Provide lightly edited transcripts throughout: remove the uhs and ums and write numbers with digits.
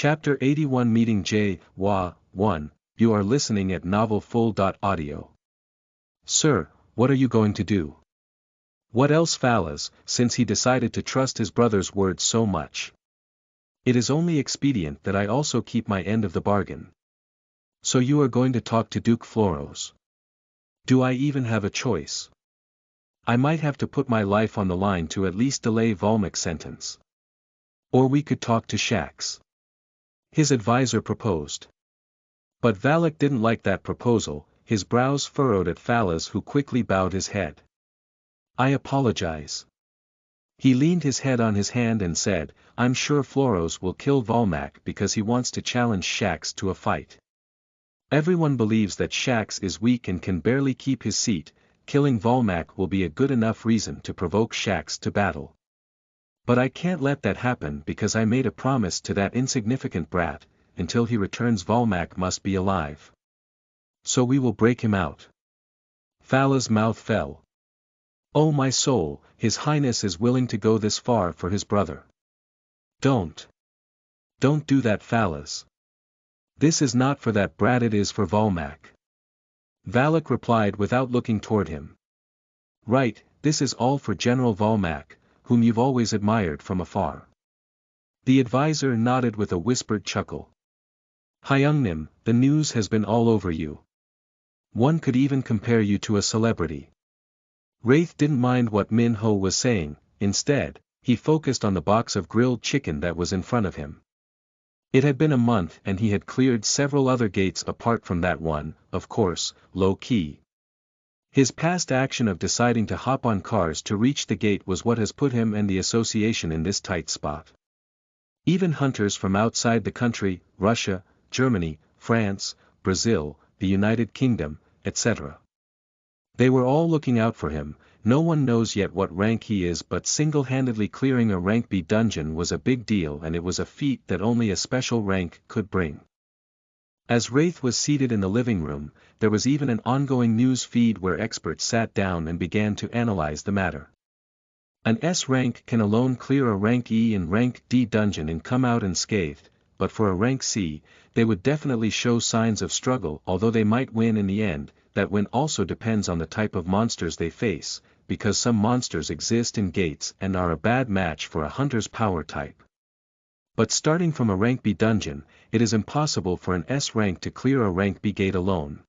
Chapter 81 Meeting J. Wa. 1. You are listening at novelfull.audio. Sir, what are you going to do? What else Phalas, since he decided to trust his brother's words so much? It is only expedient that I also keep my end of the bargain. So you are going to talk to Duke Floros. Do I even have a choice? I might have to put my life on the line to at least delay Volmac's sentence. Or we could talk to Shax. His advisor proposed. But Valak didn't like that proposal, his brows furrowed at Phalas, who quickly bowed his head. I apologize. He leaned his head on his hand and said, I'm sure Floros will kill Volmac because he wants to challenge Shax to a fight. Everyone believes that Shax is weak and can barely keep his seat, killing Volmac will be a good enough reason to provoke Shax to battle. But I can't let that happen because I made a promise to that insignificant brat, until he returns Volmac must be alive. So we will break him out. Phalas' mouth fell. Oh my soul, His Highness is willing to go this far for his brother. Don't do that, Phalas. This is not for that brat, it is for Volmac. Valak replied without looking toward him. Right, this is all for General Volmac, whom you've always admired from afar. The advisor nodded with a whispered chuckle. Hyungnim, the news has been all over you. One could even compare you to a celebrity. Wraith didn't mind what Min Ho was saying, instead, he focused on the box of grilled chicken that was in front of him. It had been a month and he had cleared several other gates apart from that one, of course, low-key. His past action of deciding to hop on cars to reach the gate was what has put him and the association in this tight spot. Even hunters from outside the country, Russia, Germany, France, Brazil, the United Kingdom, etc. They were all looking out for him. No one knows yet what rank he is, but single-handedly clearing a rank B dungeon was a big deal, and it was a feat that only a special rank could bring. As Wraith was seated in the living room, there was even an ongoing news feed where experts sat down and began to analyze the matter. An S rank can alone clear a rank E and rank D dungeon and come out unscathed, but for a rank C, they would definitely show signs of struggle, although they might win in the end. That win also depends on the type of monsters they face, because some monsters exist in gates and are a bad match for a hunter's power type. But starting from a rank B dungeon, it is impossible for an S rank to clear a rank B gate alone.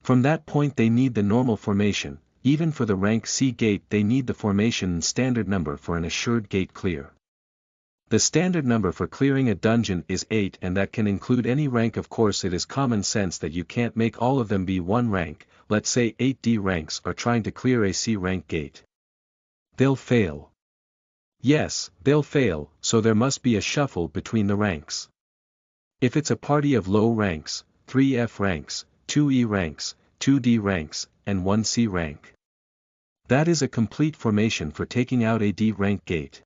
From that point they need the normal formation, even for the rank C gate they need the formation and standard number for an assured gate clear. The standard number for clearing a dungeon is 8, and that can include any rank. Of course, it is common sense that you can't make all of them be one rank. Let's say 8 D ranks are trying to clear a C rank gate. They'll fail. Yes, they'll fail, so there must be a shuffle between the ranks. If it's a party of low ranks, 3 F ranks, 2 E ranks, 2 D ranks, and 1 C rank. That is a complete formation for taking out a D rank gate.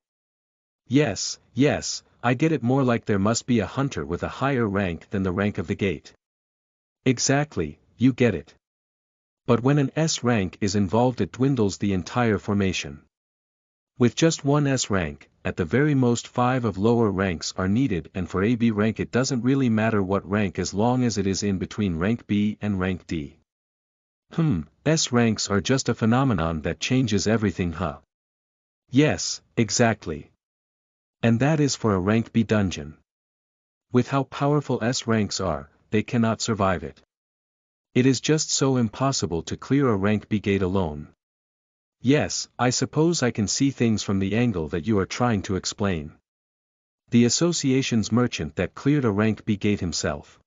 Yes, I get it, more like there must be a hunter with a higher rank than the rank of the gate. Exactly, you get it. But when an S rank is involved it dwindles the entire formation. With just one S rank, at the very most 5 of lower ranks are needed, and for a B rank it doesn't really matter what rank as long as it is in between rank B and rank D. S ranks are just a phenomenon that changes everything, huh? Yes, exactly. And that is for a rank B dungeon. With how powerful S ranks are, they cannot survive it. It is just so impossible to clear a rank B gate alone. Yes, I suppose I can see things from the angle that you are trying to explain. The association's merchant that cleared a rank B gate himself.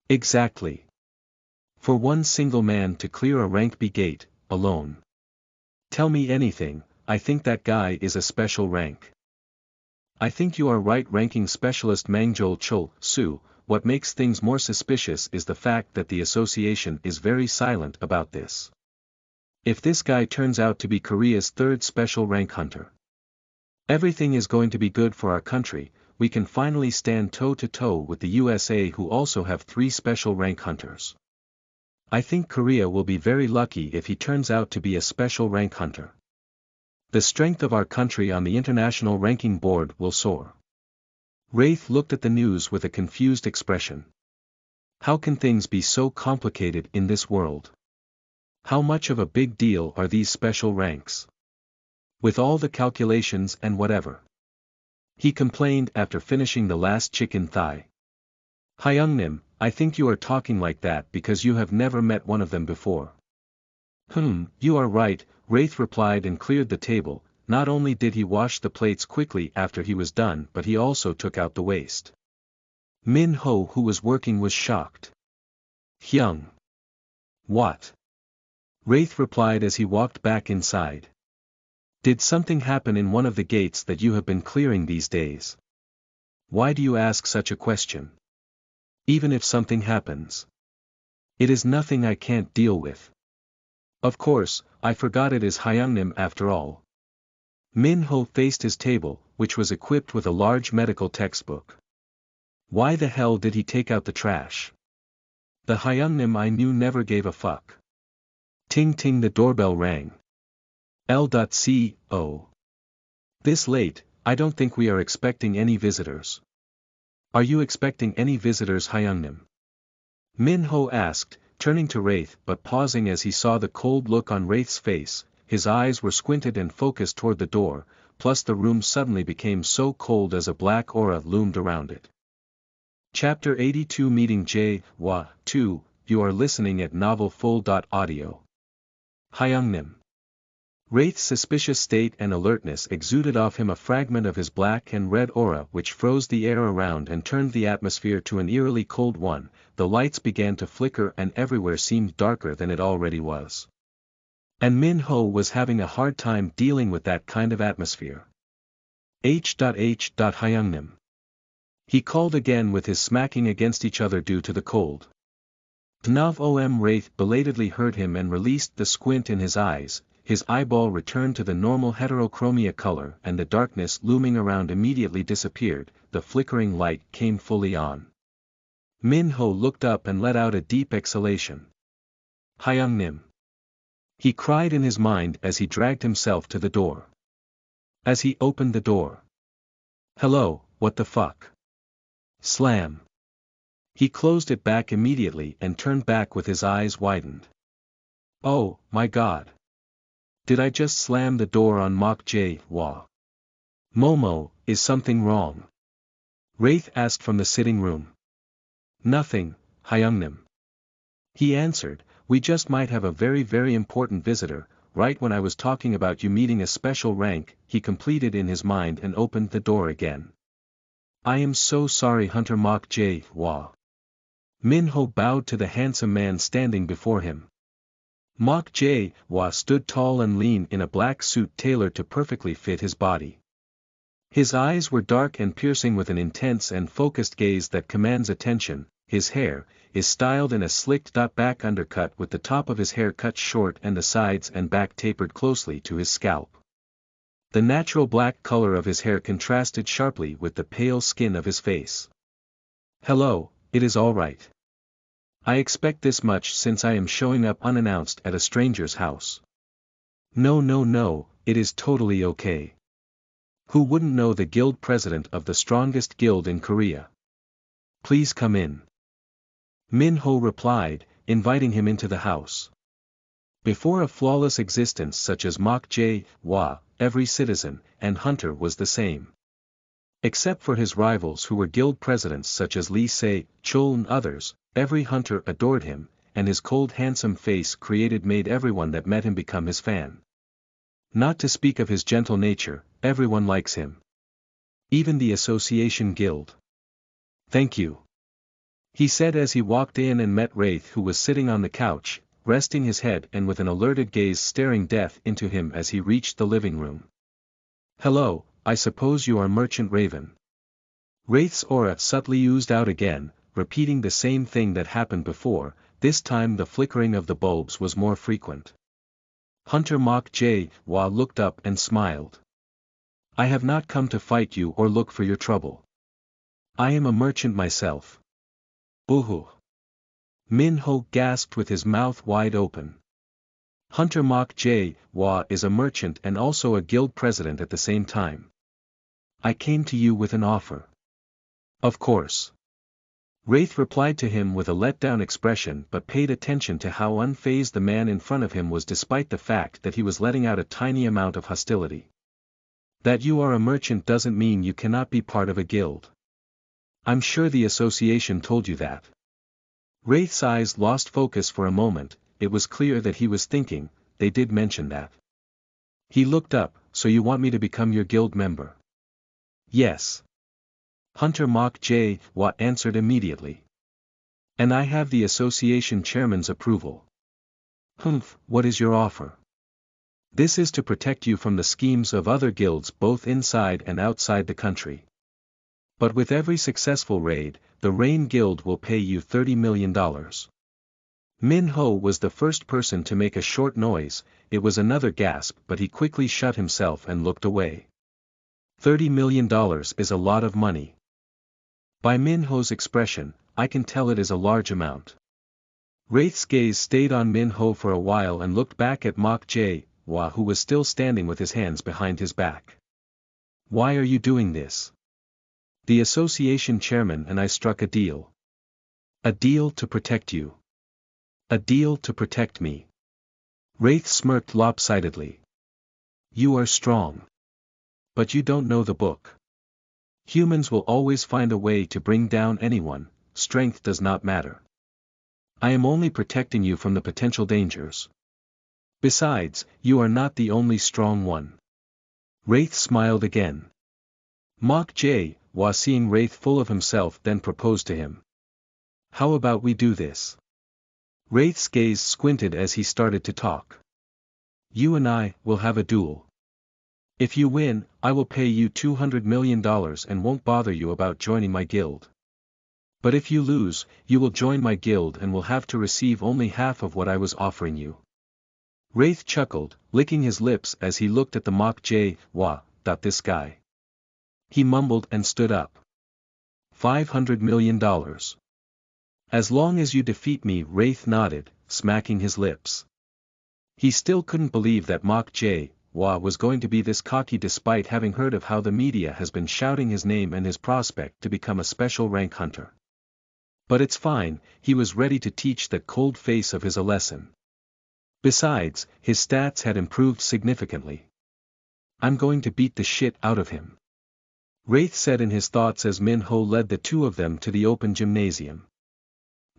Exactly. For one single man to clear a rank B gate, alone. Tell me anything, I think that guy is a special rank. I think you are right, ranking specialist Mangjol Chul Su. What makes things more suspicious is the fact that the association is very silent about this. If this guy turns out to be Korea's 3rd special rank hunter, everything is going to be good for our country. We can finally stand toe-to-toe with the USA, who also have 3 special rank hunters. I think Korea will be very lucky if he turns out to be a special rank hunter. The strength of our country on the international ranking board will soar. Wraith looked at the news with a confused expression. How can things be so complicated in this world? How much of a big deal are these special ranks? With all the calculations and whatever. He complained after finishing the last chicken thigh. Hyungnim, I think you are talking like that because you have never met one of them before. You are right, Wraith replied and cleared the table. Not only did he wash the plates quickly after he was done but he also took out the waste. Min Ho who was working was shocked. Hyung. What? Wraith replied as he walked back inside. Did something happen in one of the gates that you have been clearing these days? Why do you ask such a question? Even if something happens. It is nothing I can't deal with. Of course, I forgot it is Hyungnim after all. Min Ho faced his table, which was equipped with a large medical textbook. Why the hell did he take out the trash? The Hyungnim I knew never gave a fuck. Ting ting the doorbell rang. L.C.O. This late, I don't think we are expecting any visitors. Are you expecting any visitors Hyungnim? Min Ho asked, turning to Wraith but pausing as he saw the cold look on Wraith's face. His eyes were squinted and focused toward the door, plus the room suddenly became so cold as a black aura loomed around it. Chapter 82 Meeting J.W. 2, you are listening at novelfull.audio. Hyungnim. Wraith's suspicious state and alertness exuded off him a fragment of his black and red aura which froze the air around and turned the atmosphere to an eerily cold one. The lights began to flicker and everywhere seemed darker than it already was. And Min Ho was having a hard time dealing with that kind of atmosphere. H. Hyungnim. He called again with his smacking against each other due to the cold. Dnav Om Wraith belatedly heard him and released the squint in his eyes. His eyeball returned to the normal heterochromia color and the darkness looming around immediately disappeared. The flickering light came fully on. Min Ho looked up and let out a deep exhalation. Hyungnim. He cried in his mind as he dragged himself to the door. As he opened the door. Hello, what the fuck? Slam. He closed it back immediately and turned back with his eyes widened. Oh, my God. Did I just slam the door on Mok Jae-hwa? Momo, is something wrong? Wraith asked from the sitting room. Nothing, Hyungnim. He answered, we just might have a very very important visitor. Right when I was talking about you meeting a special rank, he completed in his mind and opened the door again. I am so sorry Hunter Mok Jae-hwa. Min Ho bowed to the handsome man standing before him. Mok Jae-hwa stood tall and lean in a black suit tailored to perfectly fit his body. His eyes were dark and piercing with an intense and focused gaze that commands attention. His hair is styled in a slicked back undercut with the top of his hair cut short and the sides and back tapered closely to his scalp. The natural black color of his hair contrasted sharply with the pale skin of his face. Hello, it is all right. I expect this much since I am showing up unannounced at a stranger's house. No, it is totally okay. Who wouldn't know the guild president of the strongest guild in Korea? Please come in. Min Ho replied, inviting him into the house. Before a flawless existence such as Mok Jae-hwa, every citizen and hunter was the same. Except for his rivals who were guild presidents such as Lee Se-chul and others, every hunter adored him, and his cold handsome face made everyone that met him become his fan. Not to speak of his gentle nature, everyone likes him. Even the association guild. Thank you. He said as he walked in and met Wraith who was sitting on the couch, resting his head and with an alerted gaze staring death into him as he reached the living room. Hello, I suppose you are Merchant Raven. Wraith's aura subtly oozed out again, repeating the same thing that happened before. This time the flickering of the bulbs was more frequent. Hunter Mok Jae-hwa looked up and smiled. I have not come to fight you or look for your trouble. I am a merchant myself. Uhu. Min Ho gasped with his mouth wide open. Hunter Mok Jae-hwa is a merchant and also a guild president at the same time. I came to you with an offer. Of course. Wraith replied to him with a let-down expression but paid attention to how unfazed the man in front of him was despite the fact that he was letting out a tiny amount of hostility. That you are a merchant doesn't mean you cannot be part of a guild. I'm sure the association told you that. Wraith's eyes lost focus for a moment. It was clear that he was thinking, they did mention that. He looked up, so you want me to become your guild member? Yes. Hunter Mach J. Wa answered immediately. And I have the association chairman's approval. Humph, what is your offer? This is to protect you from the schemes of other guilds both inside and outside the country. But with every successful raid, the Rain Guild will pay you $30 million. Min Ho was the first person to make a short noise. It was another gasp, but he quickly shut himself and looked away. $30 million is a lot of money. By Min Ho's expression, I can tell it is a large amount. Wraith's gaze stayed on Min Ho for a while and looked back at Mach J. Wa, who was still standing with his hands behind his back. Why are you doing this? The association chairman and I struck a deal. A deal to protect you. A deal to protect me. Wraith smirked lopsidedly. You are strong. But you don't know the book. Humans will always find a way to bring down anyone, strength does not matter. I am only protecting you from the potential dangers. Besides, you are not the only strong one. Wraith smiled again. Mach J. Wa, seeing Wraith full of himself, then proposed to him. How about we do this? Wraith's gaze squinted as he started to talk. You and I will have a duel. If you win, I will pay you $200 million and won't bother you about joining my guild. But if you lose, you will join my guild and will have to receive only half of what I was offering you. Wraith chuckled, licking his lips as he looked at the Mach J. Wa. This guy. He mumbled and stood up. $500 million. As long as you defeat me, Wraith nodded, smacking his lips. He still couldn't believe that Mach J. Wa was going to be this cocky despite having heard of how the media has been shouting his name and his prospect to become a special rank hunter. But it's fine, he was ready to teach that cold face of his a lesson. Besides, his stats had improved significantly. I'm going to beat the shit out of him. Wraith said in his thoughts as Min Ho led the two of them to the open gymnasium.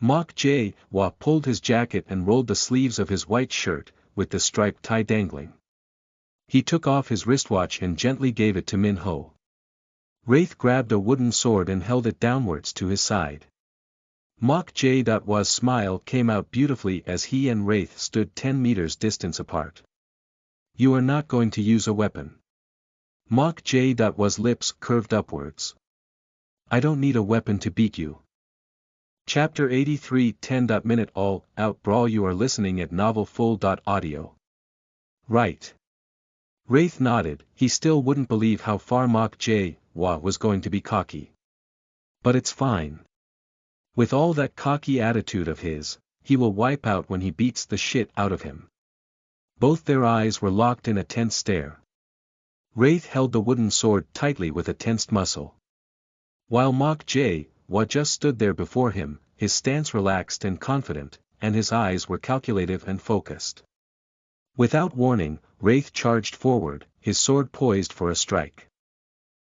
Mach J. Wa pulled his jacket and rolled the sleeves of his white shirt, with the striped tie dangling. He took off his wristwatch and gently gave it to Min Ho. Wraith grabbed a wooden sword and held it downwards to his side. Mach J. Wa's smile came out beautifully as he and Wraith stood 10 meters distance apart. You are not going to use a weapon. Mach J. Wa's lips curved upwards. I don't need a weapon to beat you. Chapter 83 10-minute all-out brawl. You are listening at novelfull.audio. Right. Wraith nodded, he still wouldn't believe how far Mach J. Wa was going to be cocky. But it's fine. With all that cocky attitude of his, he will wipe out when he beats the shit out of him. Both their eyes were locked in a tense stare. Wraith held the wooden sword tightly with a tensed muscle. While Mach J. Wa just stood there before him, his stance relaxed and confident, and his eyes were calculative and focused. Without warning, Wraith charged forward, his sword poised for a strike.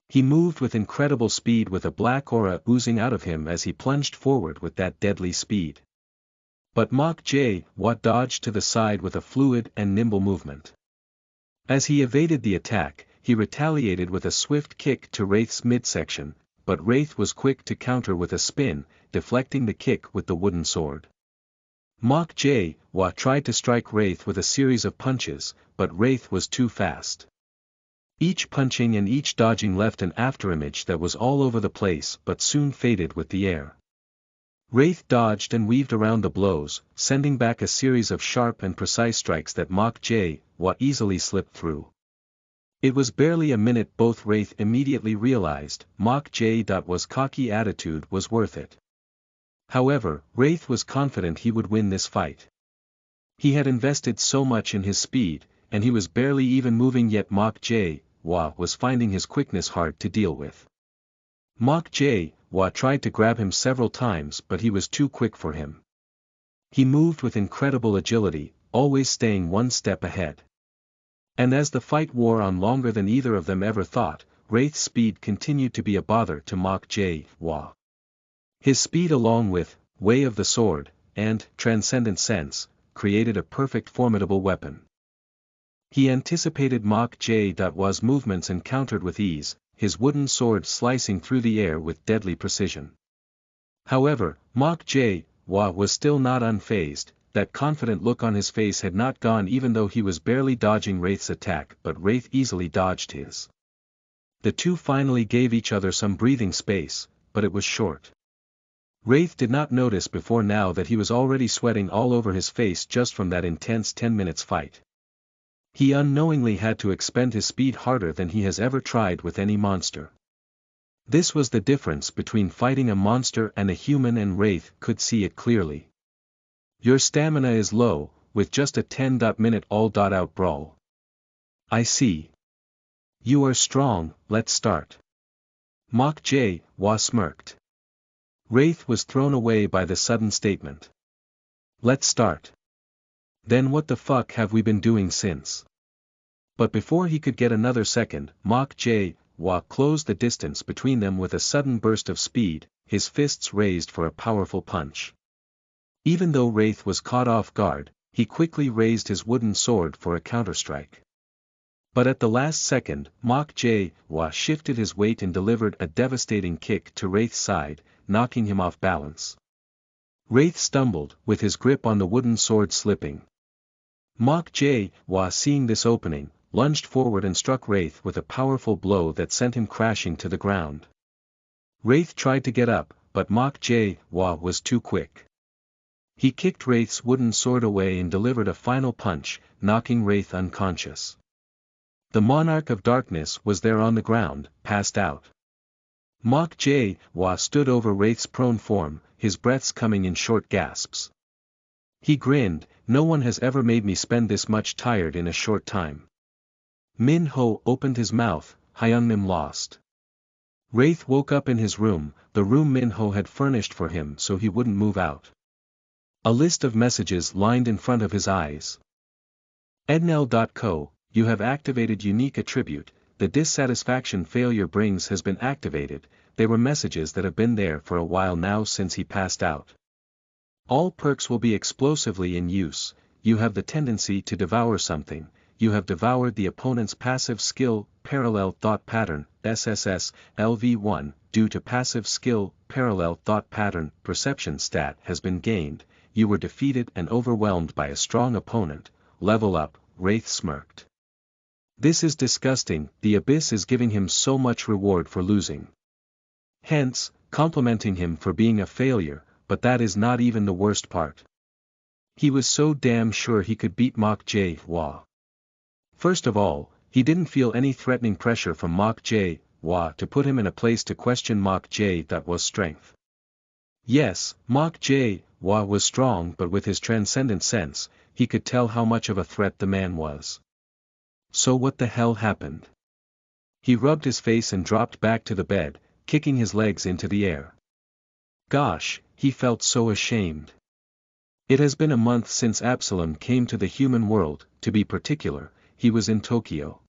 He moved with incredible speed with a black aura oozing out of him as he plunged forward with that deadly speed. But Mach J. Wa dodged to the side with a fluid and nimble movement. As he evaded the attack, he retaliated with a swift kick to Wraith's midsection, but Wraith was quick to counter with a spin, deflecting the kick with the wooden sword. Mach J. Wa tried to strike Wraith with a series of punches, but Wraith was too fast. Each punching and each dodging left an afterimage that was all over the place but soon faded with the air. Wraith dodged and weaved around the blows, sending back a series of sharp and precise strikes that Mach J. Wa easily slipped through. It was barely a minute. Both Wraith immediately realized Mach J. Wa's cocky attitude was worth it. However, Wraith was confident he would win this fight. He had invested so much in his speed, and he was barely even moving, yet Mach J. Wa was finding his quickness hard to deal with. Mach J. Wa tried to grab him several times but he was too quick for him. He moved with incredible agility, always staying one step ahead. And as the fight wore on longer than either of them ever thought, Wraith's speed continued to be a bother to mock Wa. His speed along with Way of the Sword and Transcendent Sense created a perfect formidable weapon. He anticipated mock Wa's movements and countered with ease, his wooden sword slicing through the air with deadly precision. However, mock Wa was still not unfazed. That confident look on his face had not gone even though he was barely dodging Wraith's attack, but Wraith easily dodged his. The two finally gave each other some breathing space, but it was short. Wraith did not notice before now that he was already sweating all over his face just from that intense 10 minutes fight. He unknowingly had to expend his speed harder than he has ever tried with any monster. This was the difference between fighting a monster and a human, and Wraith could see it clearly. Your stamina is low, with just a 10-minute all-out brawl. I see. You are strong, let's start. Mock Wa smirked. Wraith was thrown away by the sudden statement. Let's start. Then what the fuck have we been doing since? But before he could get another second, mock Wa closed the distance between them with a sudden burst of speed, his fists raised for a powerful punch. Even though Wraith was caught off guard, he quickly raised his wooden sword for a counterstrike. But at the last second, mock Wa shifted his weight and delivered a devastating kick to Wraith's side, knocking him off balance. Wraith stumbled, with his grip on the wooden sword slipping. Mock Wa, seeing this opening, lunged forward and struck Wraith with a powerful blow that sent him crashing to the ground. Wraith tried to get up, but mock Wa was too quick. He kicked Wraith's wooden sword away and delivered a final punch, knocking Wraith unconscious. The Monarch of Darkness was there on the ground, passed out. Mock Wa stood over Wraith's prone form, his breaths coming in short gasps. He grinned, no one has ever made me spend this much tired in a short time. Min Ho opened his mouth, Hyunnim lost. Wraith woke up in his room, the room Min Ho had furnished for him so he wouldn't move out. A list of messages lined in front of his eyes. Ednel.co, you have activated unique attribute, the dissatisfaction failure brings has been activated. They were messages that have been there for a while now since he passed out. All perks will be explosively in use, you have the tendency to devour something, you have devoured the opponent's passive skill, parallel thought pattern, SSS, LV1, due to passive skill, parallel thought pattern, perception stat has been gained. You were defeated and overwhelmed by a strong opponent, level up, Wraith smirked. This is disgusting, the Abyss is giving him so much reward for losing. Hence, complimenting him for being a failure, but that is not even the worst part. He was so damn sure he could beat mock Wa. First of all, he didn't feel any threatening pressure from mock Wa to put him in a place to question mock Wa's strength. Yes, mock Wa was strong, but with his transcendent sense, he could tell how much of a threat the man was. So what the hell happened? He rubbed his face and dropped back to the bed, kicking his legs into the air. Gosh, he felt so ashamed. It has been a month since Absalom came to the human world, to be particular, he was in Tokyo.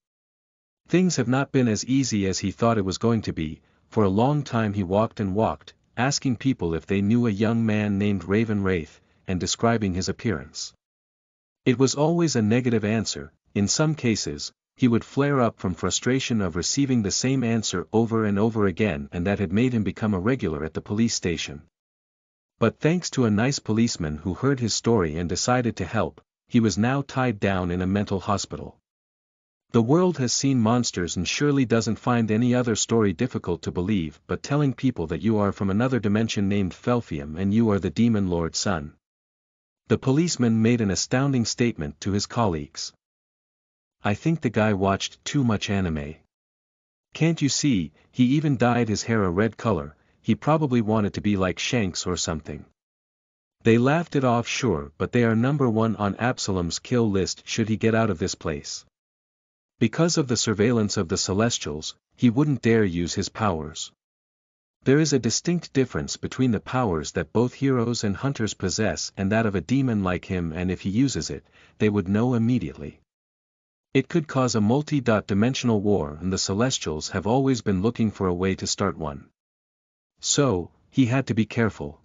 Things have not been as easy as he thought it was going to be. For a long time he walked and walked, asking people if they knew a young man named Raven Wraith, and describing his appearance. It was always a negative answer. In some cases, he would flare up from frustration of receiving the same answer over and over again, and that had made him become a regular at the police station. But thanks to a nice policeman who heard his story and decided to help, he was now tied down in a mental hospital. The world has seen monsters and surely doesn't find any other story difficult to believe, but telling people that you are from another dimension named Felfium and you are the Demon Lord's son. The policeman made an astounding statement to his colleagues. I think the guy watched too much anime. Can't you see, he even dyed his hair a red color, he probably wanted to be like Shanks or something. They laughed it off, sure, but they are number one on Absalom's kill list should he get out of this place. Because of the surveillance of the Celestials, he wouldn't dare use his powers. There is a distinct difference between the powers that both heroes and hunters possess and that of a demon like him, and if he uses it, they would know immediately. It could cause a multi-dimensional war, and the Celestials have always been looking for a way to start one. So, he had to be careful.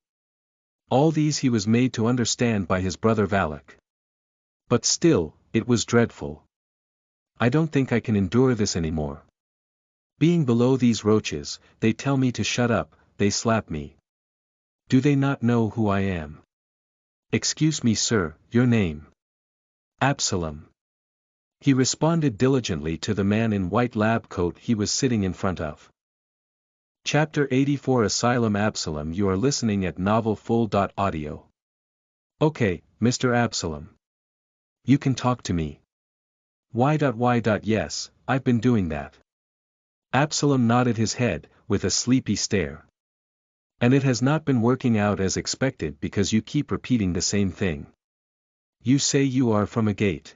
All these he was made to understand by his brother Valak. But still, it was dreadful. I don't think I can endure this anymore. Being below these roaches, they tell me to shut up, they slap me. Do they not know who I am? Excuse me, sir, your name? Absalom. He responded diligently to the man in white lab coat he was sitting in front of. Chapter 84 Asylum Absalom. You are listening at novelfull.audio. Okay, Mr. Absalom. You can talk to me. Why? Yes, I've been doing that. Absalom nodded his head, with a sleepy stare. And it has not been working out as expected because you keep repeating the same thing. You say you are from a gate.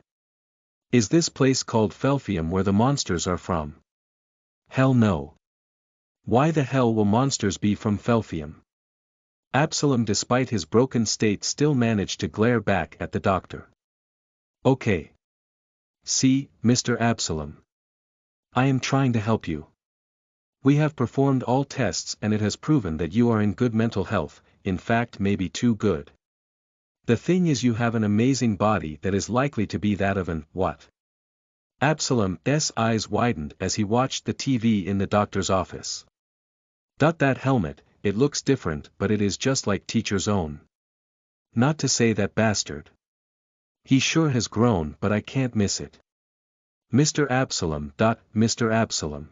Is this place called Felfium where the monsters are from? Hell no. Why the hell will monsters be from Felfium? Absalom, despite his broken state, still managed to glare back at the doctor. Okay. See, Mr. Absalom. I am trying to help you. We have performed all tests and it has proven that you are in good mental health, in fact maybe too good. The thing is, you have an amazing body that is likely to be that of an, what? Absalom's eyes widened as he watched the TV in the doctor's office. That helmet, it looks different, but it is just like teacher's own. Not to say that bastard. He sure has grown, but I can't miss it. Mr. Absalom. Mr. Absalom.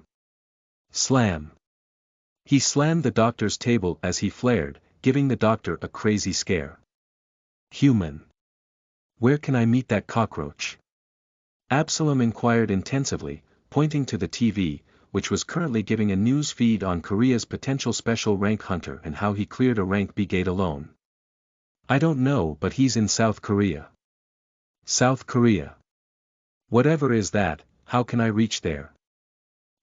Slam. He slammed the doctor's table as he flared, giving the doctor a crazy scare. Human. Where can I meet that cockroach? Absalom inquired intensively, pointing to the TV, which was currently giving a news feed on Korea's potential special rank hunter and how he cleared a rank B gate alone. I don't know, but he's in South Korea. South Korea. Whatever is that, how can I reach there?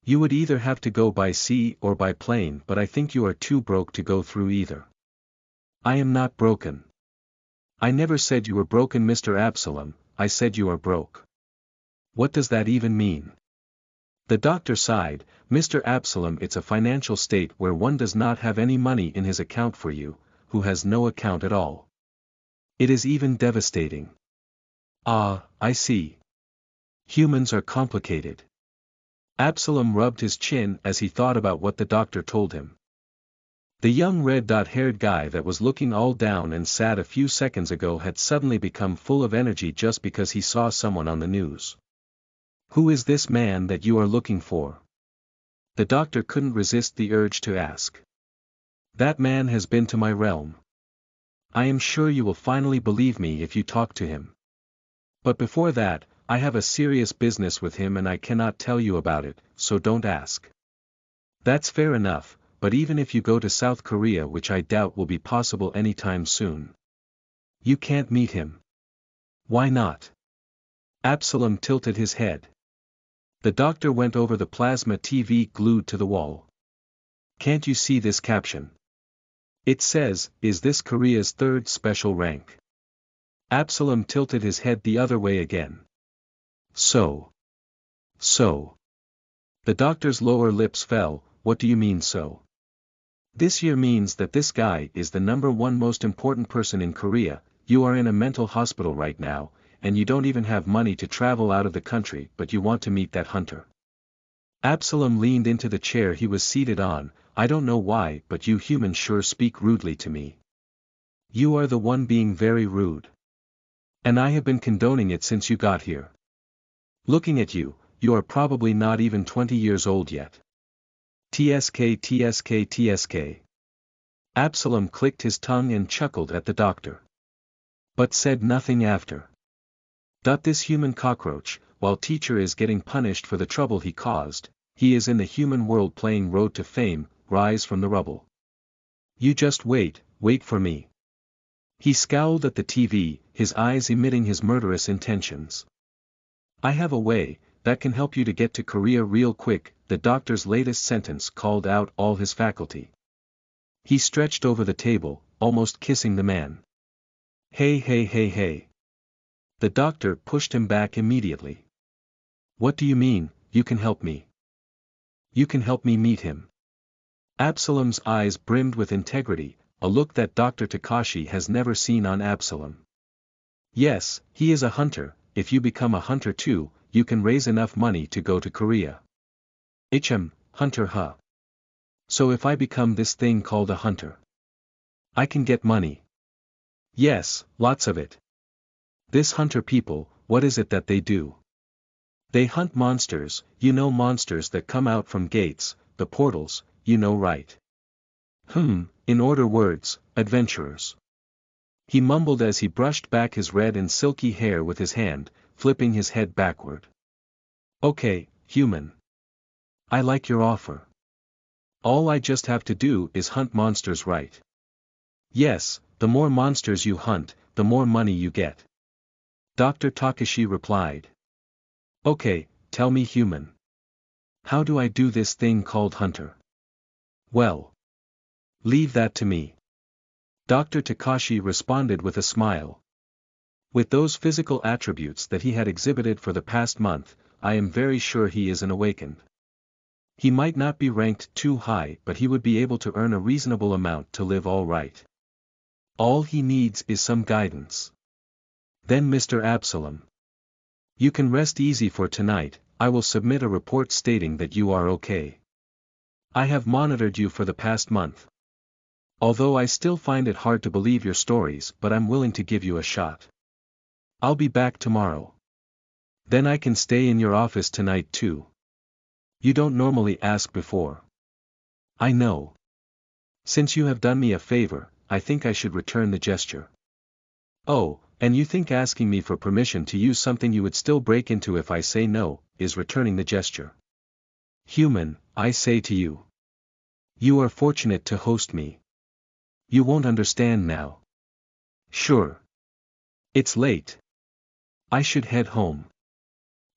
You would either have to go by sea or by plane, but I think you are too broke to go through either. I am not broken. I never said you were broken, Mr. Absalom, I said you are broke. What does that even mean? The doctor sighed. Mr. Absalom, it's a financial state where one does not have any money in his account for you, who has no account at all. It is even devastating. Ah, I see. Humans are complicated. Absalom rubbed his chin as he thought about what the doctor told him. The young red-haired guy that was looking all down and sad a few seconds ago had suddenly become full of energy just because he saw someone on the news. Who is this man that you are looking for? The doctor couldn't resist the urge to ask. That man has been to my realm. I am sure you will finally believe me if you talk to him. But before that, I have a serious business with him and I cannot tell you about it, so don't ask. That's fair enough, but even if you go to South Korea, which I doubt will be possible anytime soon, you can't meet him. Why not? Absalom tilted his head. The doctor went over the plasma TV glued to the wall. Can't you see this caption? It says, "Is this Korea's third special rank?" Absalom tilted his head the other way again. So. The doctor's lower lips fell. What do you mean so? This year means that this guy is the #1 most important person in Korea. You are in a mental hospital right now, and you don't even have money to travel out of the country, but you want to meet that hunter. Absalom leaned into the chair he was seated on. I don't know why, but you humans sure speak rudely to me. You are the one being very rude. And I have been condoning it since you got here. Looking at you, you are probably not even 20 years old yet. TSK. Absalom clicked his tongue and chuckled at the doctor. But said nothing after. This human cockroach, while teacher is getting punished for the trouble he caused, he is in the human world playing Road to Fame, Rise from the Rubble. You just wait for me. He scowled at the TV, his eyes emitting his murderous intentions. I have a way that can help you to get to Korea real quick. The doctor's latest sentence called out all his faculty. He stretched over the table, almost kissing the man. Hey hey hey hey. The doctor pushed him back immediately. What do you mean, you can help me? You can help me meet him. Absalom's eyes brimmed with integrity, a look that Dr. Takashi has never seen on Absalom. Yes, he is a hunter. If you become a hunter too, you can raise enough money to go to Korea. Hunter huh? So if I become this thing called a hunter, I can get money. Yes, lots of it. This hunter people, what is it that they do? They hunt monsters, you know, monsters that come out from gates, the portals, you know, right? In other words, adventurers. He mumbled as he brushed back his red and silky hair with his hand, flipping his head backward. Okay, human. I like your offer. All I just have to do is hunt monsters, right? Yes, the more monsters you hunt, the more money you get. Dr. Takashi replied. Okay, tell me, human. How do I do this thing called hunter? Well, leave that to me. Dr. Takashi responded with a smile. With those physical attributes that he had exhibited for the past month, I am very sure he is an awakened. He might not be ranked too high, but he would be able to earn a reasonable amount to live all right. All he needs is some guidance. Then Mr. Absalom. You can rest easy for tonight. I will submit a report stating that you are okay. I have monitored you for the past month. Although I still find it hard to believe your stories, but I'm willing to give you a shot. I'll be back tomorrow. Then I can stay in your office tonight too. You don't normally ask before. I know. Since you have done me a favor, I think I should return the gesture. Oh, and you think asking me for permission to use something you would still break into if I say no, is returning the gesture. Human, I say to you. You are fortunate to host me. You won't understand now. Sure. It's late. I should head home.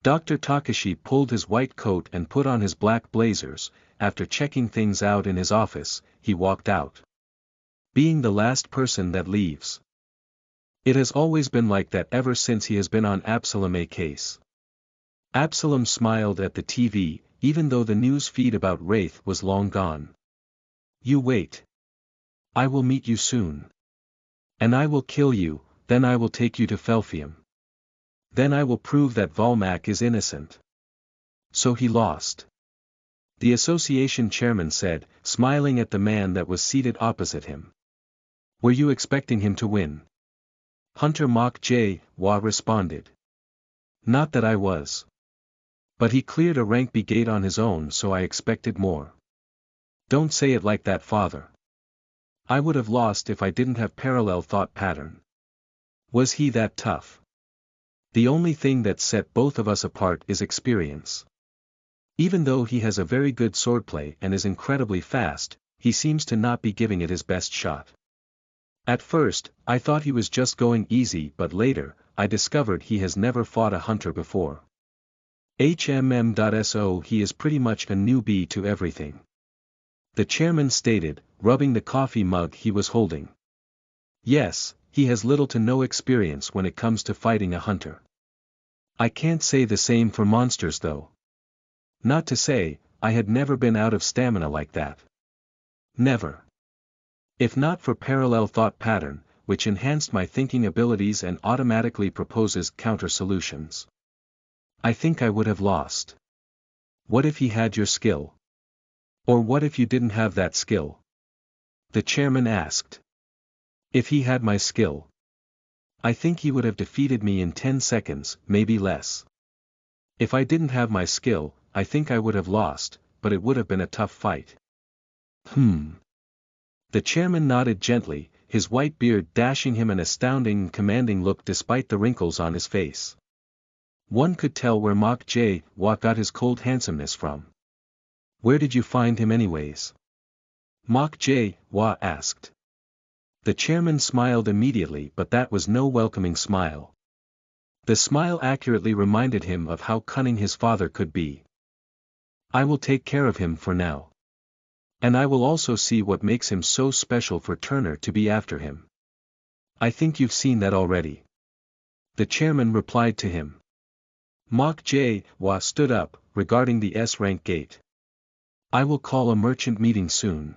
Dr. Takashi pulled his white coat and put on his black blazers. After checking things out in his office, he walked out. Being the last person that leaves. It has always been like that ever since he has been on Absalom A case. Absalom smiled at the TV, even though the news feed about Wraith was long gone. You wait. I will meet you soon. And I will kill you, then I will take you to Felfium. Then I will prove that Volmak is innocent. So he lost. The association chairman said, smiling at the man that was seated opposite him. Were you expecting him to win? Hunter Mok Jae-hwa responded. Not that I was. But he cleared a rank B gate on his own, so I expected more. Don't say it like that, father. I would have lost if I didn't have parallel thought pattern. Was he that tough? The only thing that set both of us apart is experience. Even though he has a very good swordplay and is incredibly fast, he seems to not be giving it his best shot. At first, I thought he was just going easy, but later, I discovered he has never fought a hunter before. So he is pretty much a newbie to everything. The chairman stated, rubbing the coffee mug he was holding. Yes, he has little to no experience when it comes to fighting a hunter. I can't say the same for monsters though. Not to say, I had never been out of stamina like that. Never. If not for parallel thought pattern, which enhanced my thinking abilities and automatically proposes counter solutions. I think I would have lost. What if he had your skill? Or what if you didn't have that skill? The chairman asked. If he had my skill, I think he would have defeated me in 10 seconds, maybe less. If I didn't have my skill, I think I would have lost, but it would have been a tough fight. The chairman nodded gently, his white beard dashing him an astounding and commanding look despite the wrinkles on his face. One could tell where Mok Jae-hwa got his cold handsomeness from. Where did you find him anyways? Mok Jae-hwa asked. The chairman smiled immediately, but that was no welcoming smile. The smile accurately reminded him of how cunning his father could be. I will take care of him for now. And I will also see what makes him so special for Turner to be after him. I think you've seen that already. The chairman replied to him. Mok Jae-wha stood up, regarding the S-rank gate. I will call a merchant meeting soon.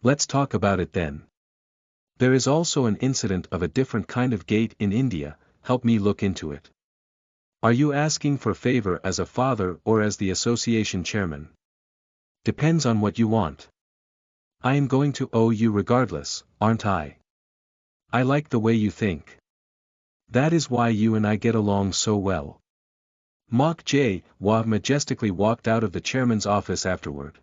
Let's talk about it then. There is also an incident of a different kind of gate in India, help me look into it. Are you asking for favor as a father or as the association chairman? Depends on what you want. I am going to owe you regardless, aren't I? I like the way you think. That is why you and I get along so well. Mok Jae-wha majestically walked out of the chairman's office afterward.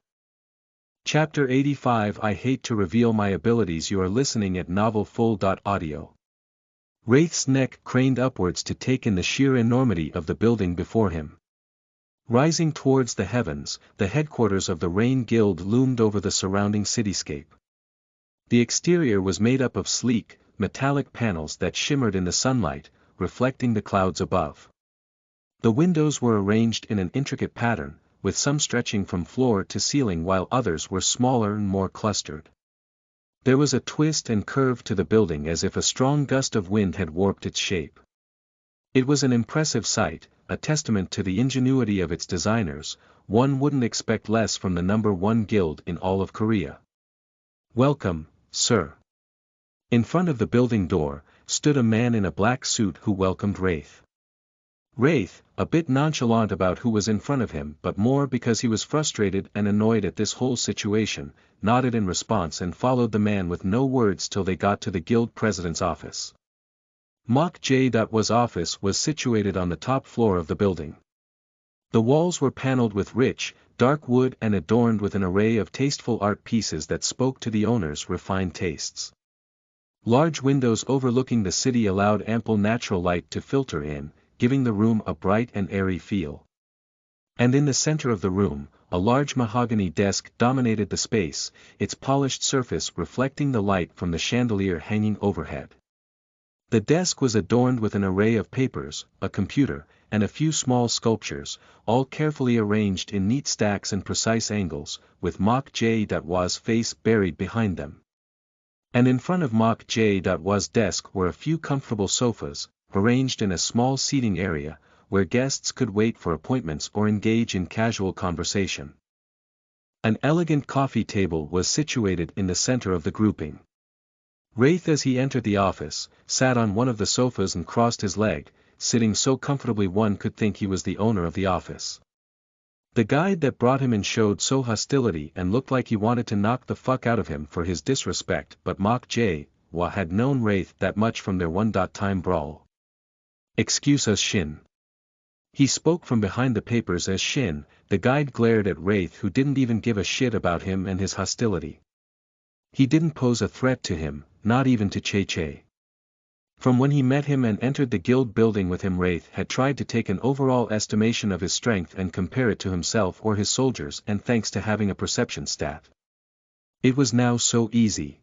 Chapter 85 I hate to reveal my abilities. You are listening at novelfull.audio. Wraith's neck craned upwards to take in the sheer enormity of the building before him. Rising towards the heavens, the headquarters of the Rain Guild loomed over the surrounding cityscape. The exterior was made up of sleek, metallic panels that shimmered in the sunlight, reflecting the clouds above. The windows were arranged in an intricate pattern, with some stretching from floor to ceiling while others were smaller and more clustered. There was a twist and curve to the building as if a strong gust of wind had warped its shape. It was an impressive sight, a testament to the ingenuity of its designers. One wouldn't expect less from the #1 guild in all of Korea. Welcome, sir. In front of the building door, stood a man in a black suit who welcomed Wraith. Wraith, a bit nonchalant about who was in front of him but more because he was frustrated and annoyed at this whole situation, nodded in response and followed the man with no words till they got to the guild president's office. Mok Jae-wha's office was situated on the top floor of the building. The walls were paneled with rich, dark wood and adorned with an array of tasteful art pieces that spoke to the owner's refined tastes. Large windows overlooking the city allowed ample natural light to filter in, giving the room a bright and airy feel. And in the center of the room, a large mahogany desk dominated the space, its polished surface reflecting the light from the chandelier hanging overhead. The desk was adorned with an array of papers, a computer, and a few small sculptures, all carefully arranged in neat stacks and precise angles, with Mok Jae-wha's face buried behind them. And in front of Mok Jae-wha's desk were a few comfortable sofas, arranged in a small seating area, where guests could wait for appointments or engage in casual conversation. An elegant coffee table was situated in the center of the grouping. Wraith, as he entered the office, sat on one of the sofas and crossed his leg, sitting so comfortably one could think he was the owner of the office. The guide that brought him in showed so hostility and looked like he wanted to knock the fuck out of him for his disrespect, but Mok Jae-wha had known Wraith that much from their one-time brawl. Excuse us, Shin. He spoke from behind the papers as Shin. The guide glared at Wraith, who didn't even give a shit about him and his hostility. He didn't pose a threat to him, not even to Che. From when he met him and entered the guild building with him, Wraith had tried to take an overall estimation of his strength and compare it to himself or his soldiers, and thanks to having a perception stat. It was now so easy.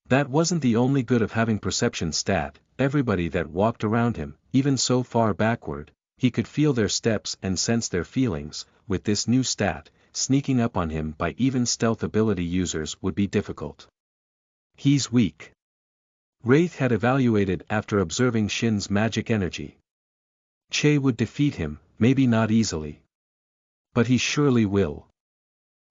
That wasn't the only good of having perception stat. Everybody that walked around him, even so far backward, he could feel their steps and sense their feelings. With this new stat, sneaking up on him by even stealth ability users would be difficult. He's weak. Wraith had evaluated after observing Shin's magic energy. Che would defeat him, maybe not easily. But he surely will.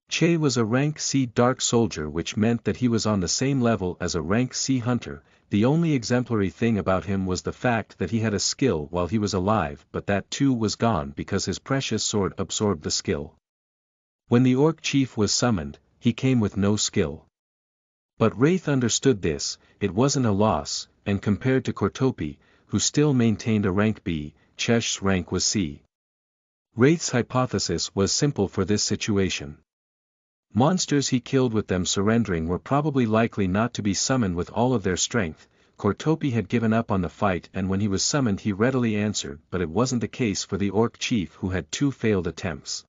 Che was a rank C dark soldier, which meant that he was on the same level as a rank C hunter. The only exemplary thing about him was the fact that he had a skill while he was alive, but that too was gone because his precious sword absorbed the skill. When the orc chief was summoned, he came with no skill. But Wraith understood this. It wasn't a loss, and compared to Kortopi, who still maintained a rank B, Chesh's rank was C. Wraith's hypothesis was simple for this situation. Monsters he killed with them surrendering were probably likely not to be summoned with all of their strength. Kortopi had given up on the fight, and when he was summoned he readily answered, but it wasn't the case for the orc chief, who had 2 failed attempts.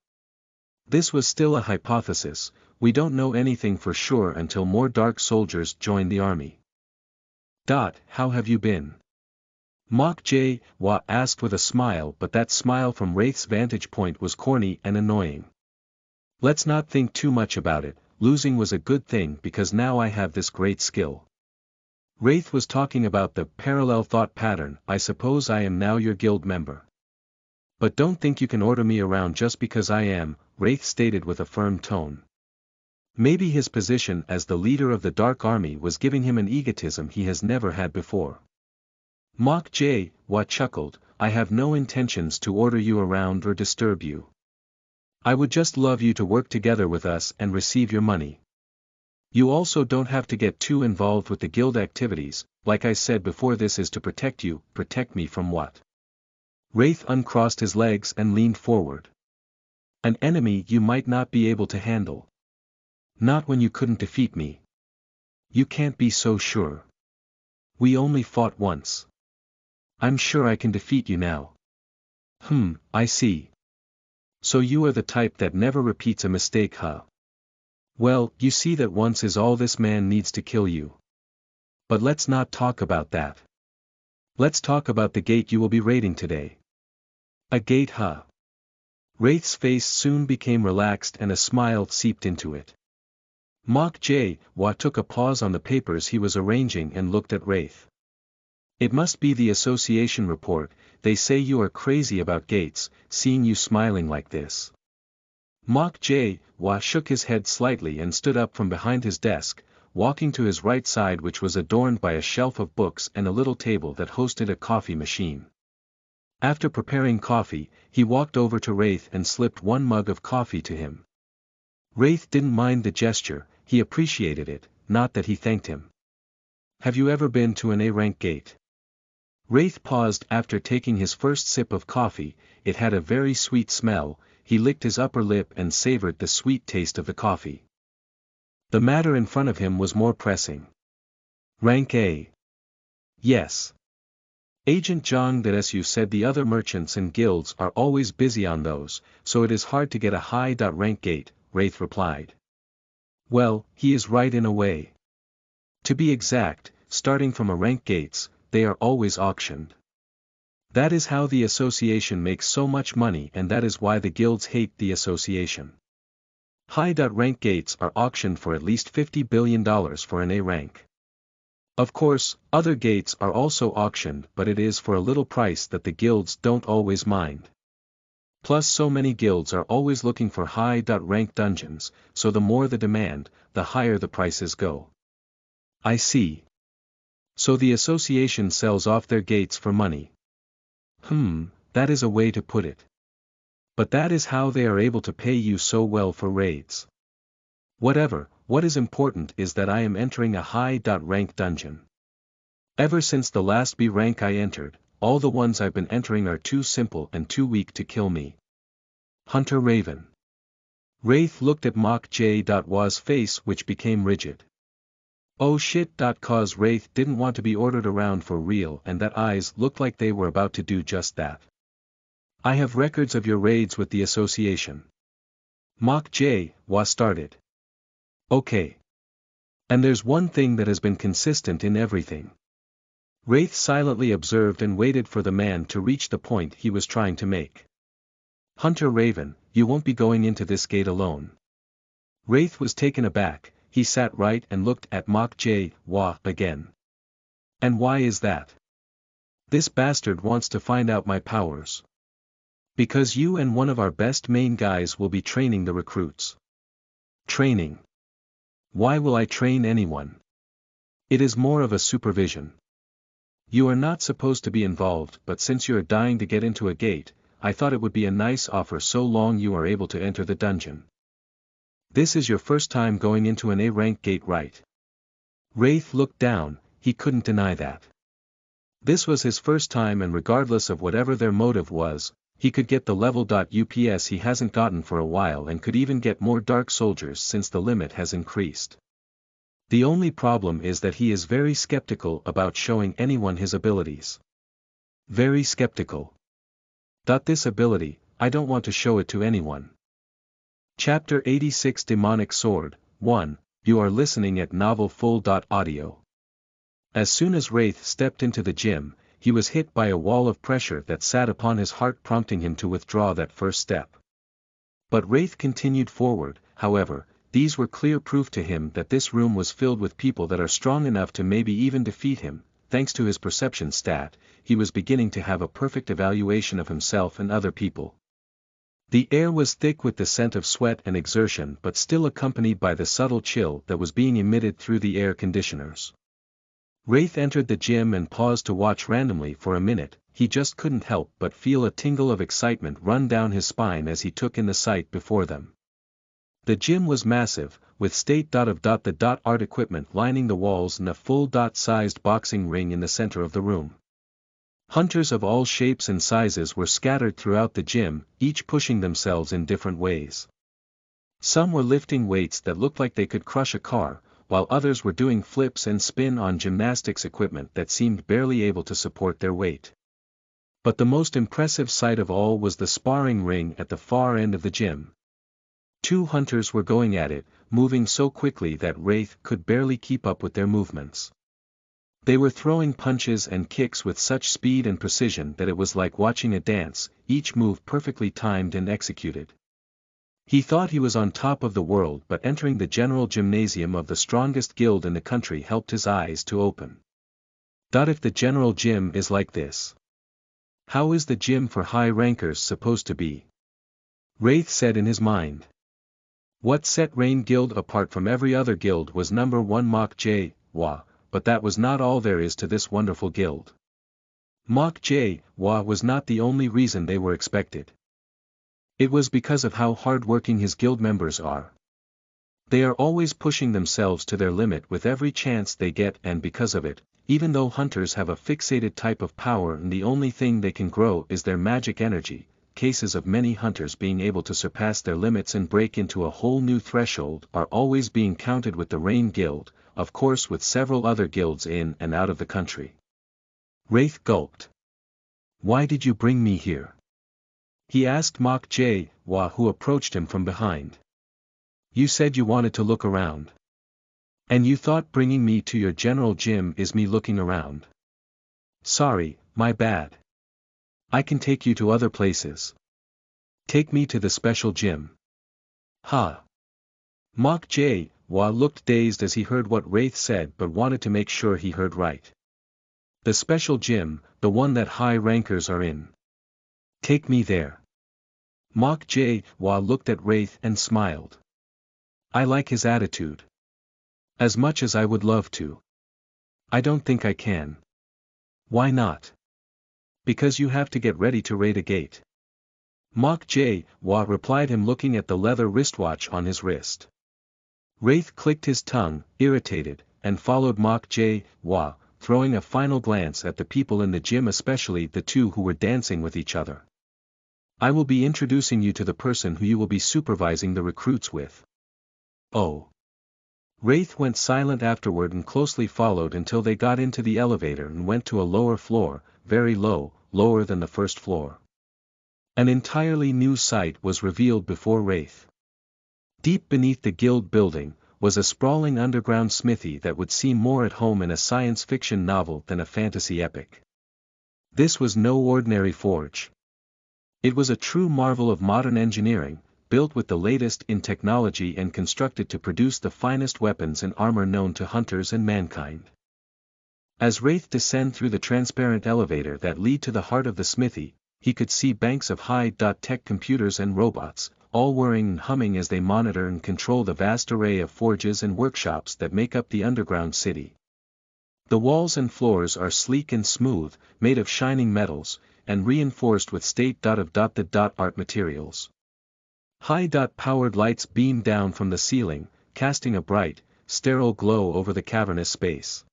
This was still a hypothesis. We don't know anything for sure until more dark soldiers join the army. How have you been? Mok Jae-wha asked with a smile, but that smile from Wraith's vantage point was corny and annoying. Let's not think too much about it. losing was a good thing because now I have this great skill. Wraith was talking about the parallel thought pattern. I suppose I am now your guild member. But don't think you can order me around just because I am, Wraith stated with a firm tone. Maybe his position as the leader of the Dark Army was giving him an egotism he has never had before. Mach J. Wa chuckled, I have no intentions to order you around or disturb you. I would just love you to work together with us and receive your money. You also don't have to get too involved with the guild activities. Like I said before, this is to protect you. Protect me from what? Wraith uncrossed his legs and leaned forward. An enemy you might not be able to handle. Not when you couldn't defeat me. You can't be so sure. We only fought once. I'm sure I can defeat you now. I see. So you are the type that never repeats a mistake, huh? Well, you see that once is all this man needs to kill you. But let's not talk about that. Let's talk about the gate you will be raiding today. A gate, huh? Wraith's face soon became relaxed and a smile seeped into it. Mach J. Wa took a pause on the papers he was arranging and looked at Wraith. It must be the association report. They say you are crazy about gates, seeing you smiling like this. Mach J. Wa shook his head slightly and stood up from behind his desk, walking to his right side, which was adorned by a shelf of books and a little table that hosted a coffee machine. After preparing coffee, he walked over to Wraith and slipped one mug of coffee to him. Wraith didn't mind the gesture, he appreciated it, not that he thanked him. Have you ever been to an A-rank gate? Wraith paused after taking his first sip of coffee. It had a very sweet smell. He licked his upper lip and savored the sweet taste of the coffee. The matter in front of him was more pressing. Rank A. Yes. Agent Zhang Desu said the other merchants and guilds are always busy on those, so it is hard to get a high rank gate, Wraith replied. Well, he is right in a way. To be exact, starting from a rank gates, they are always auctioned. That is how the association makes so much money, and that is why the guilds hate the association. High rank gates are auctioned for at least $50 billion for an A rank. Of course, other gates are also auctioned, but it is for a little price that the guilds don't always mind. Plus so many guilds are always looking for high rank dungeons, so the more the demand, the higher the prices go. I see. So the association sells off their gates for money. That is a way to put it. But that is how they are able to pay you so well for raids. Whatever, what is important is that I am entering a high rank dungeon. Ever since the last B rank I entered, all the ones I've been entering are too simple and too weak to kill me. Hunter Raven. Wraith looked at Mach J. Wa's face, which became rigid. Oh shit. Cause Wraith didn't want to be ordered around for real, and that eyes looked like they were about to do just that. I have records of your raids with the association. Mach J. Wa started. Okay. And there's one thing that has been consistent in everything. Wraith silently observed and waited for the man to reach the point he was trying to make. Hunter Raven, you won't be going into this gate alone. Wraith was taken aback. He sat right and looked at Mach J. Wa again. And why is that? This bastard wants to find out my powers. Because you and one of our best main guys will be training the recruits. Training? Why will I train anyone? It is more of a supervision. You are not supposed to be involved, but since you are dying to get into a gate, I thought it would be a nice offer so long you are able to enter the dungeon. This is your first time going into an A-rank gate, right? Wraith looked down, he couldn't deny that. This was his first time, and regardless of whatever their motive was, he could get the level. Ups he hasn't gotten for a while, and could even get more dark soldiers since the limit has increased. The only problem is that he is very skeptical about showing anyone his abilities. Very skeptical. This ability, I don't want to show it to anyone. Chapter 86 Demonic Sword, 1, you are listening at novelfull.audio. As soon as Wraith stepped into the gym, he was hit by a wall of pressure that sat upon his heart, prompting him to withdraw that first step. But Wraith continued forward, however, these were clear proof to him that this room was filled with people that are strong enough to maybe even defeat him. Thanks to his perception stat, he was beginning to have a perfect evaluation of himself and other people. The air was thick with the scent of sweat and exertion but still accompanied by the subtle chill that was being emitted through the air conditioners. Wraith entered the gym and paused to watch randomly for a minute. He just couldn't help but feel a tingle of excitement run down his spine as he took in the sight before them. The gym was massive, with state-of-the-art equipment lining the walls and a full-sized boxing ring in the center of the room. Hunters of all shapes and sizes were scattered throughout the gym, each pushing themselves in different ways. Some were lifting weights that looked like they could crush a car, while others were doing flips and spin on gymnastics equipment that seemed barely able to support their weight. But the most impressive sight of all was the sparring ring at the far end of the gym. 2 hunters were going at it, moving so quickly that Wraith could barely keep up with their movements. They were throwing punches and kicks with such speed and precision that it was like watching a dance, each move perfectly timed and executed. He thought he was on top of the world, but entering the general gymnasium of the strongest guild in the country helped his eyes to open. If the general gym is like this, how is the gym for high rankers supposed to be? Wraith said in his mind. What set Rain Guild apart from every other guild was number 1 Mach J, Wa, but that was not all there is to this wonderful guild. Mach J, Wa was not the only reason they were expected. It was because of how hard-working his guild members are. They are always pushing themselves to their limit with every chance they get, and because of it, even though hunters have a fixated type of power and the only thing they can grow is their magic energy, cases of many hunters being able to surpass their limits and break into a whole new threshold are always being counted with the Rain Guild, of course with several other guilds in and out of the country. Wraith gulped. Why did you bring me here? He asked Mach J, Wa, who approached him from behind. You said you wanted to look around. And you thought bringing me to your general gym is me looking around. Sorry, my bad. I can take you to other places. Take me to the special gym. Ha. Mach J, Wa looked dazed as he heard what Wraith said but wanted to make sure he heard right. The special gym, the one that high rankers are in. Take me there. Mach J, Wa looked at Wraith and smiled. I like his attitude. As much as I would love to. I don't think I can. Why not? Because you have to get ready to raid a gate. Mach J, Wa replied him looking at the leather wristwatch on his wrist. Wraith clicked his tongue, irritated, and followed Mach J, Wa, throwing a final glance at the people in the gym, especially the 2 who were dancing with each other. I will be introducing you to the person who you will be supervising the recruits with. Oh. Wraith went silent afterward and closely followed until they got into the elevator and went to a lower floor, very low, lower than the first floor. An entirely new sight was revealed before Wraith. Deep beneath the guild building, was a sprawling underground smithy that would seem more at home in a science fiction novel than a fantasy epic. This was no ordinary forge. It was a true marvel of modern engineering, built with the latest in technology and constructed to produce the finest weapons and armor known to hunters and mankind. As Wraith descended through the transparent elevator that led to the heart of the smithy, he could see banks of high-tech computers and robots, all whirring and humming as they monitor and control the vast array of forges and workshops that make up the underground city. The walls and floors are sleek and smooth, made of shining metals, and reinforced with state-of-the-art materials. High-powered lights beamed down from the ceiling, casting a bright, sterile glow over the cavernous space.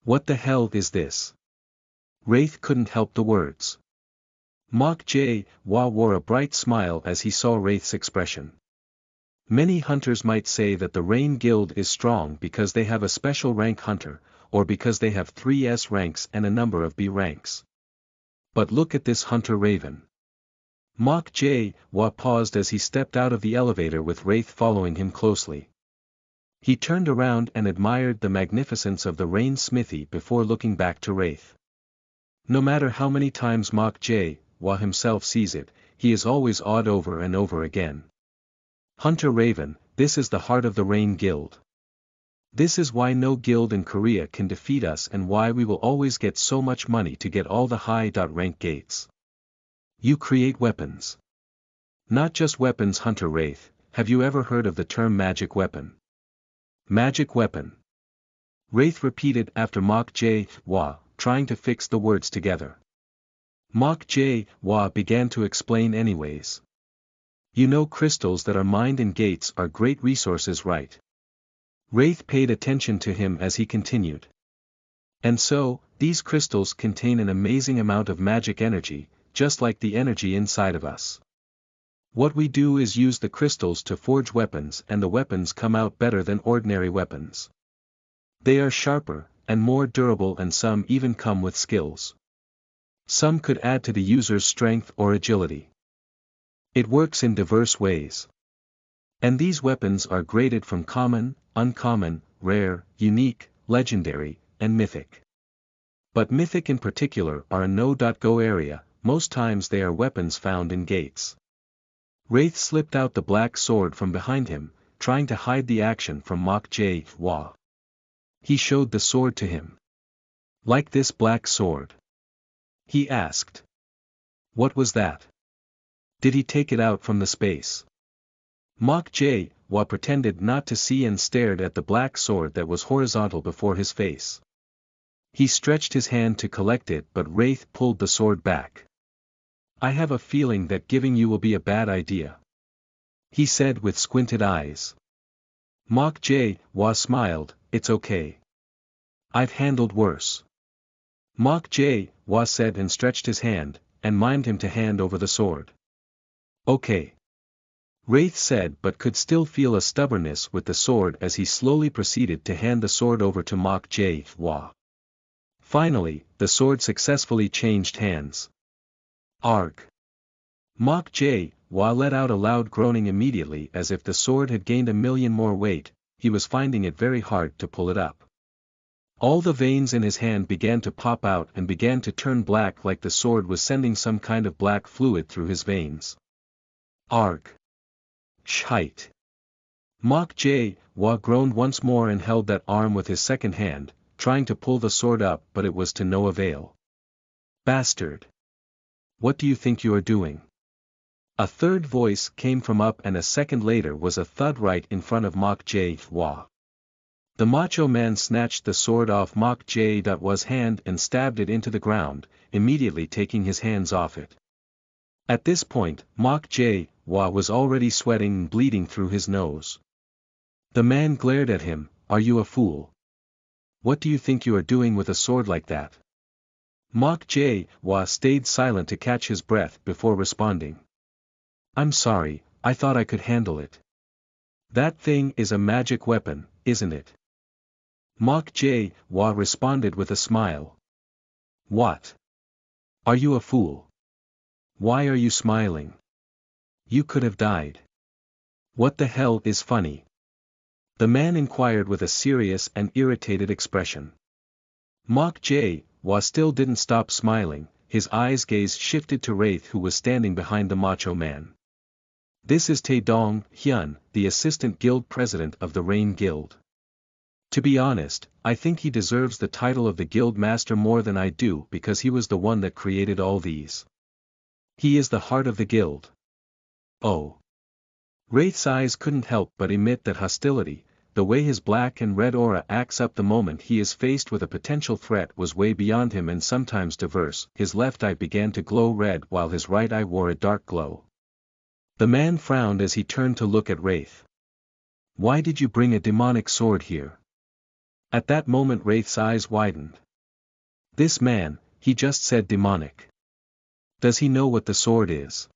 What the hell is this? Wraith couldn't help the words. Mach J, Wa wore a bright smile as he saw Wraith's expression. Many hunters might say that the Rain Guild is strong because they have a special rank hunter, or because they have 3 S ranks and a number of B ranks. But look at this hunter Raven. Mach J, Wa paused as he stepped out of the elevator with Wraith following him closely. He turned around and admired the magnificence of the Rain smithy before looking back to Wraith. No matter how many times Mach J, Wa himself sees it, he is always awed over and over again. Hunter Raven, this is the heart of the Rain Guild. This is why no guild in Korea can defeat us and why we will always get so much money to get all the high-rank gates. You create weapons. Not just weapons, Hunter Wraith. Have you ever heard of the term magic weapon? Magic weapon. Wraith repeated after Mok Jae-hwa, trying to fix the words together. Mok Jae-hwa began to explain anyways. You know, crystals that are mined in gates are great resources, right? Wraith paid attention to him as he continued. And so, these crystals contain an amazing amount of magic energy, just like the energy inside of us. What we do is use the crystals to forge weapons, and the weapons come out better than ordinary weapons. They are sharper, and more durable, and some even come with skills. Some could add to the user's strength or agility. It works in diverse ways. And these weapons are graded from common, uncommon, rare, unique, legendary, and mythic. But mythic in particular are a no-go area. Most times they are weapons found in gates. Wraith slipped out the black sword from behind him, trying to hide the action from Mok Jae-hwa. He showed the sword to him. Like this black sword? He asked. What was that? Did he take it out from the space? Mok Jae-hwa pretended not to see and stared at the black sword that was horizontal before his face. He stretched his hand to collect it, but Wraith pulled the sword back. I have a feeling that giving you will be a bad idea, he said with squinted eyes. Mok Jae-hwa smiled. It's okay. I've handled worse. Mok Jae-hwa said and stretched his hand, and mimed him to hand over the sword. Okay. Wraith said, but could still feel a stubbornness with the sword as he slowly proceeded to hand the sword over to Mok Jae-hwa. Finally, the sword successfully changed hands. Arg! Mok Jae-hwa let out a loud groaning immediately, as if the sword had gained 1,000,000 more weight. He was finding it very hard to pull it up. All the veins in his hand began to pop out and began to turn black, like the sword was sending some kind of black fluid through his veins. Arg! Shite! Mok Jae-hwa groaned once more and held that arm with his second hand, trying to pull the sword up, but it was to no avail. Bastard! What do you think you are doing? A third voice came from up, and a second later was a thud right in front of Mok Jae-hwa. The macho man snatched the sword off Mok Jae-hwa's hand and stabbed it into the ground, immediately taking his hands off it. At this point, Mok Jae-hwa was already sweating and bleeding through his nose. The man glared at him. Are you a fool? What do you think you are doing with a sword like that? Mok Jae-hwa stayed silent to catch his breath before responding. I'm sorry, I thought I could handle it. That thing is a magic weapon, isn't it? Mok Jae-hwa responded with a smile. What? Are you a fool? Why are you smiling? You could have died. What the hell is funny? The man inquired with a serious and irritated expression. Mok Jae-hwa still didn't stop smiling. His eyes gaze shifted to Wraith, who was standing behind the macho man. This is Tae-dong-hyun, the assistant guild president of the Rain Guild. To be honest, I think he deserves the title of the guild master more than I do, because he was the one that created all these. He is the heart of the guild. Oh. Wraith's eyes couldn't help but emit that hostility. The way his black and red aura acts up the moment he is faced with a potential threat was way beyond him and sometimes diverse. His left eye began to glow red while his right eye wore a dark glow. The man frowned as he turned to look at Wraith. Why did you bring a demonic sword here? At that moment Wraith's eyes widened. This man, he just said demonic. Does he know what the sword is?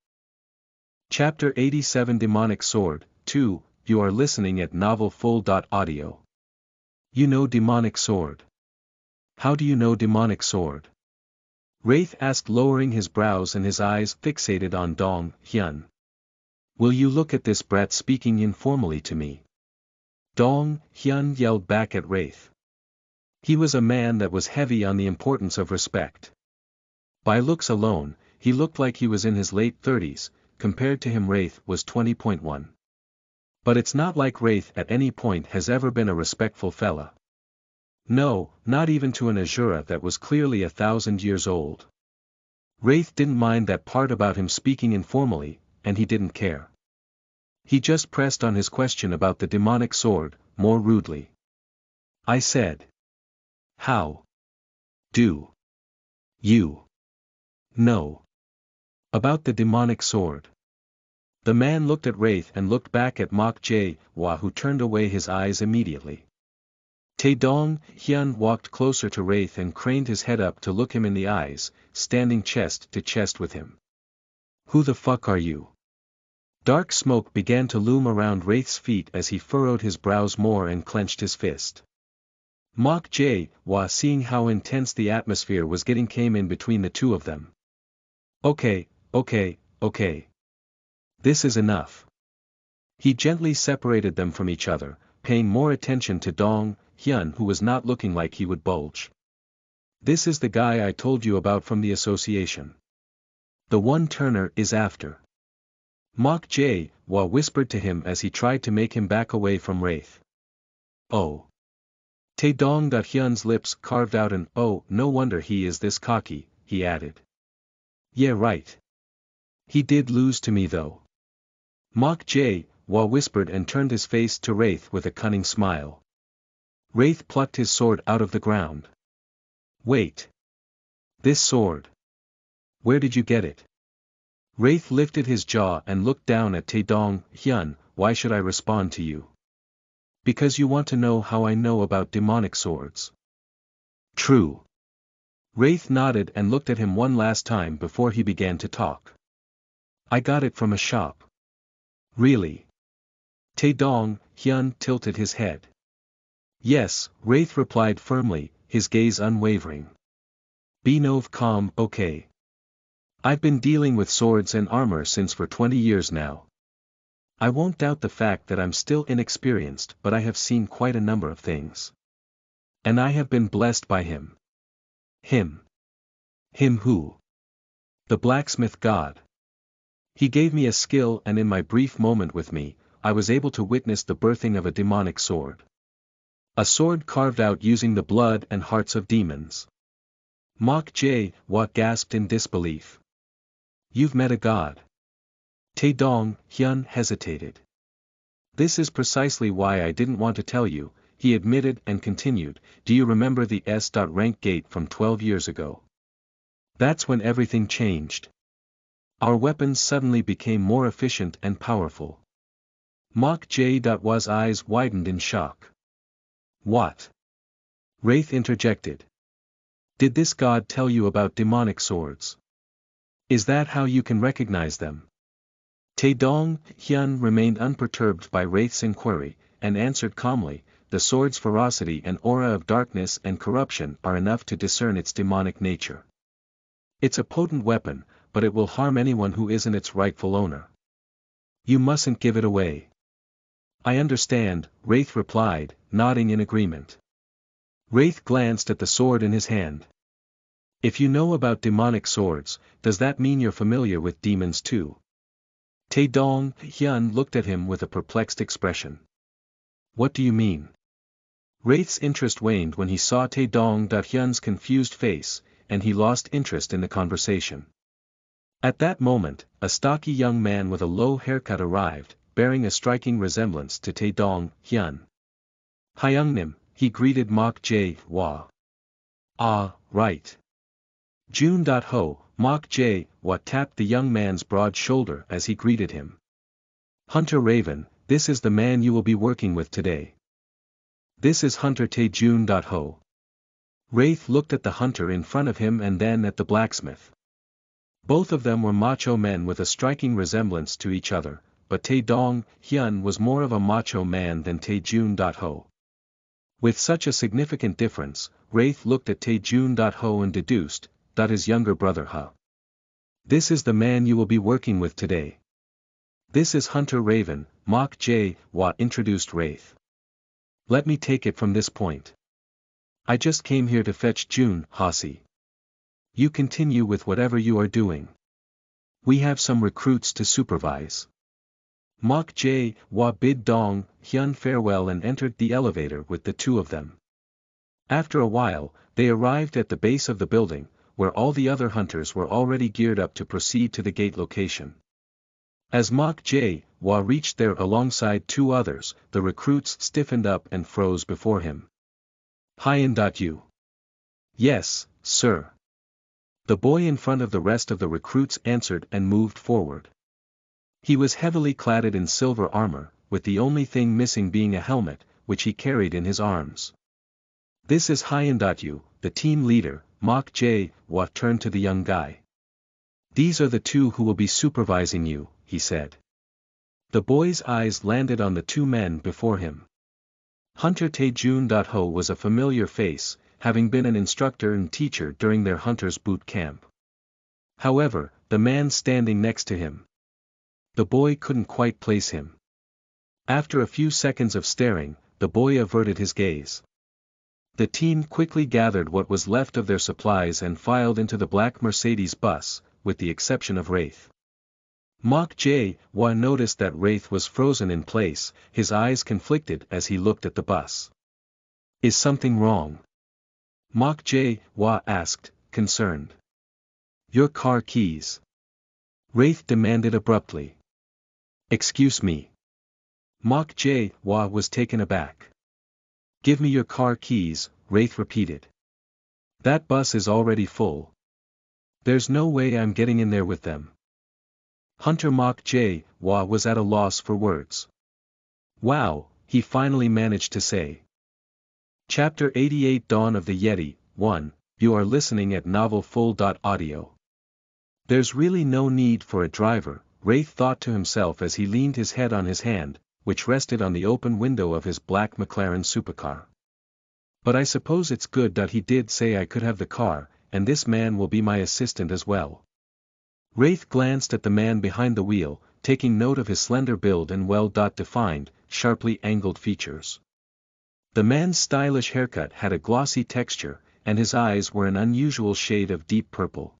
Chapter 87 Demonic Sword, 2, you are listening at novelfull.audio. You know demonic sword. How do you know demonic sword? Wraith asked, lowering his brows and his eyes fixated on Dong-hyun. Will you look at this brat speaking informally to me? Dong-hyun yelled back at Wraith. He was a man that was heavy on the importance of respect. By looks alone, he looked like he was in his late 30s, compared to him Wraith was 20.1. But it's not like Wraith at any point has ever been a respectful fella. No, not even to an Azura that was clearly 1,000 years old. Wraith didn't mind that part about him speaking informally, and he didn't care. He just pressed on his question about the demonic sword, more rudely. I said. How do you know about the demonic sword? The man looked at Wraith and looked back at Mok Jae-hwa, who turned away his eyes immediately. Taedong Hyun walked closer to Wraith and craned his head up to look him in the eyes, standing chest to chest with him. Who the fuck are you? Dark smoke began to loom around Wraith's feet as he furrowed his brows more and clenched his fist. Mok Jae-hwa, seeing how intense the atmosphere was getting, came in between the two of them. Okay. This is enough. He gently separated them from each other, paying more attention to Dong Hyun, who was not looking like he would bulge. This is the guy I told you about from the association. The one Turner is after. Mok Jae-hwa whispered to him as he tried to make him back away from Wraith. Oh. Taedong Hyun's lips carved out an "oh, no wonder he is this cocky," he added. Yeah, right. He did lose to me though. Mok Jae-hwa whispered and turned his face to Wraith with a cunning smile. Wraith plucked his sword out of the ground. Wait. This sword. Where did you get it? Wraith lifted his jaw and looked down at Taedong Hyun. Why should I respond to you? Because you want to know how I know about demonic swords. True. Wraith nodded and looked at him one last time before he began to talk. I got it from a shop. Really? Taedong Hyun tilted his head. Yes, Wraith replied firmly, his gaze unwavering. Be calm, okay. I've been dealing with swords and armor since for 20 years now. I won't doubt the fact that I'm still inexperienced, but I have seen quite a number of things. And I have been blessed by him. Him? Him who? The blacksmith god. He gave me a skill, and in my brief moment with me, I was able to witness the birthing of a demonic sword. A sword carved out using the blood and hearts of demons. Mok Jae-hwa gasped in disbelief. You've met a god. Taedong Hyun hesitated. This is precisely why I didn't want to tell you, he admitted and continued. Do you remember the S.rank gate from 12 years ago? That's when everything changed. Our weapons suddenly became more efficient and powerful. Mok Jae-hwa's eyes widened in shock. What? Wraith interjected. Did this god tell you about demonic swords? Is that how you can recognize them? Taedong Hyun remained unperturbed by Wraith's inquiry, and answered calmly, the sword's ferocity and aura of darkness and corruption are enough to discern its demonic nature. It's a potent weapon, but it will harm anyone who isn't its rightful owner. You mustn't give it away. I understand, Wraith replied, nodding in agreement. Wraith glanced at the sword in his hand. If you know about demonic swords, does that mean you're familiar with demons too? Taedong Hyun looked at him with a perplexed expression. What do you mean? Wraith's interest waned when he saw Taedong Hyun's confused face, and he lost interest in the conversation. At that moment, a stocky young man with a low haircut arrived, bearing a striking resemblance to Taedong Hyun. Hyungnim, he greeted Mok Jae-hwa. Ah, right. Jun.ho, Mok Jae-hwa tapped the young man's broad shoulder as he greeted him. Hunter Raven, this is the man you will be working with today. This is Hunter Tae-jun.ho. Wraith looked at the hunter in front of him and then at the blacksmith. Both of them were macho men with a striking resemblance to each other, but Taedong Hyun was more of a macho man than Tae-jun.ho. With such a significant difference, Wraith looked at Tae-jun.ho and deduced, that his younger brother Ha. This is the man you will be working with today. This is Hunter Raven, Mok Jae-hwa introduced Wraith. Let me take it from this point. I just came here to fetch Jun, Hasi. You continue with whatever you are doing. We have some recruits to supervise. Mok Jae-wha bid Dong Hyun farewell and entered the elevator with the two of them. After a while, they arrived at the base of the building, where all the other hunters were already geared up to proceed to the gate location. As Mok Jae-wha reached there alongside two others, the recruits stiffened up and froze before him. Hyun. Yes, sir. The boy in front of the rest of the recruits answered and moved forward. He was heavily clad in silver armor, with the only thing missing being a helmet, which he carried in his arms. This is Hyun. The team leader. Mok Jae-wha turned to the young guy. These are the two who will be supervising you, he said. The boy's eyes landed on the two men before him. Hunter Taejun-ho was a familiar face, having been an instructor and teacher during their hunter's boot camp. However, the man standing next to him, the boy couldn't quite place him. After a few seconds of staring, the boy averted his gaze. The team quickly gathered what was left of their supplies and filed into the black Mercedes bus, with the exception of Wraith. Mok Jae-wha noticed that Wraith was frozen in place, his eyes conflicted as he looked at the bus. Is something wrong? Mok Jae-wha asked, concerned. Your car keys? Wraith demanded abruptly. Excuse me. Mok Jae-wha was taken aback. Give me your car keys, Wraith repeated. That bus is already full. There's no way I'm getting in there with them. Hunter Mok Jae-wha was at a loss for words. Wow, he finally managed to say. Chapter 88 Dawn of the Yeti, 1, you are listening at novelfull.audio. There's really no need for a driver, Wraith thought to himself as he leaned his head on his hand, which rested on the open window of his black McLaren supercar. But I suppose it's good that he did say I could have the car, and this man will be my assistant as well. Wraith glanced at the man behind the wheel, taking note of his slender build and well-defined, sharply angled features. The man's stylish haircut had a glossy texture, and his eyes were an unusual shade of deep purple.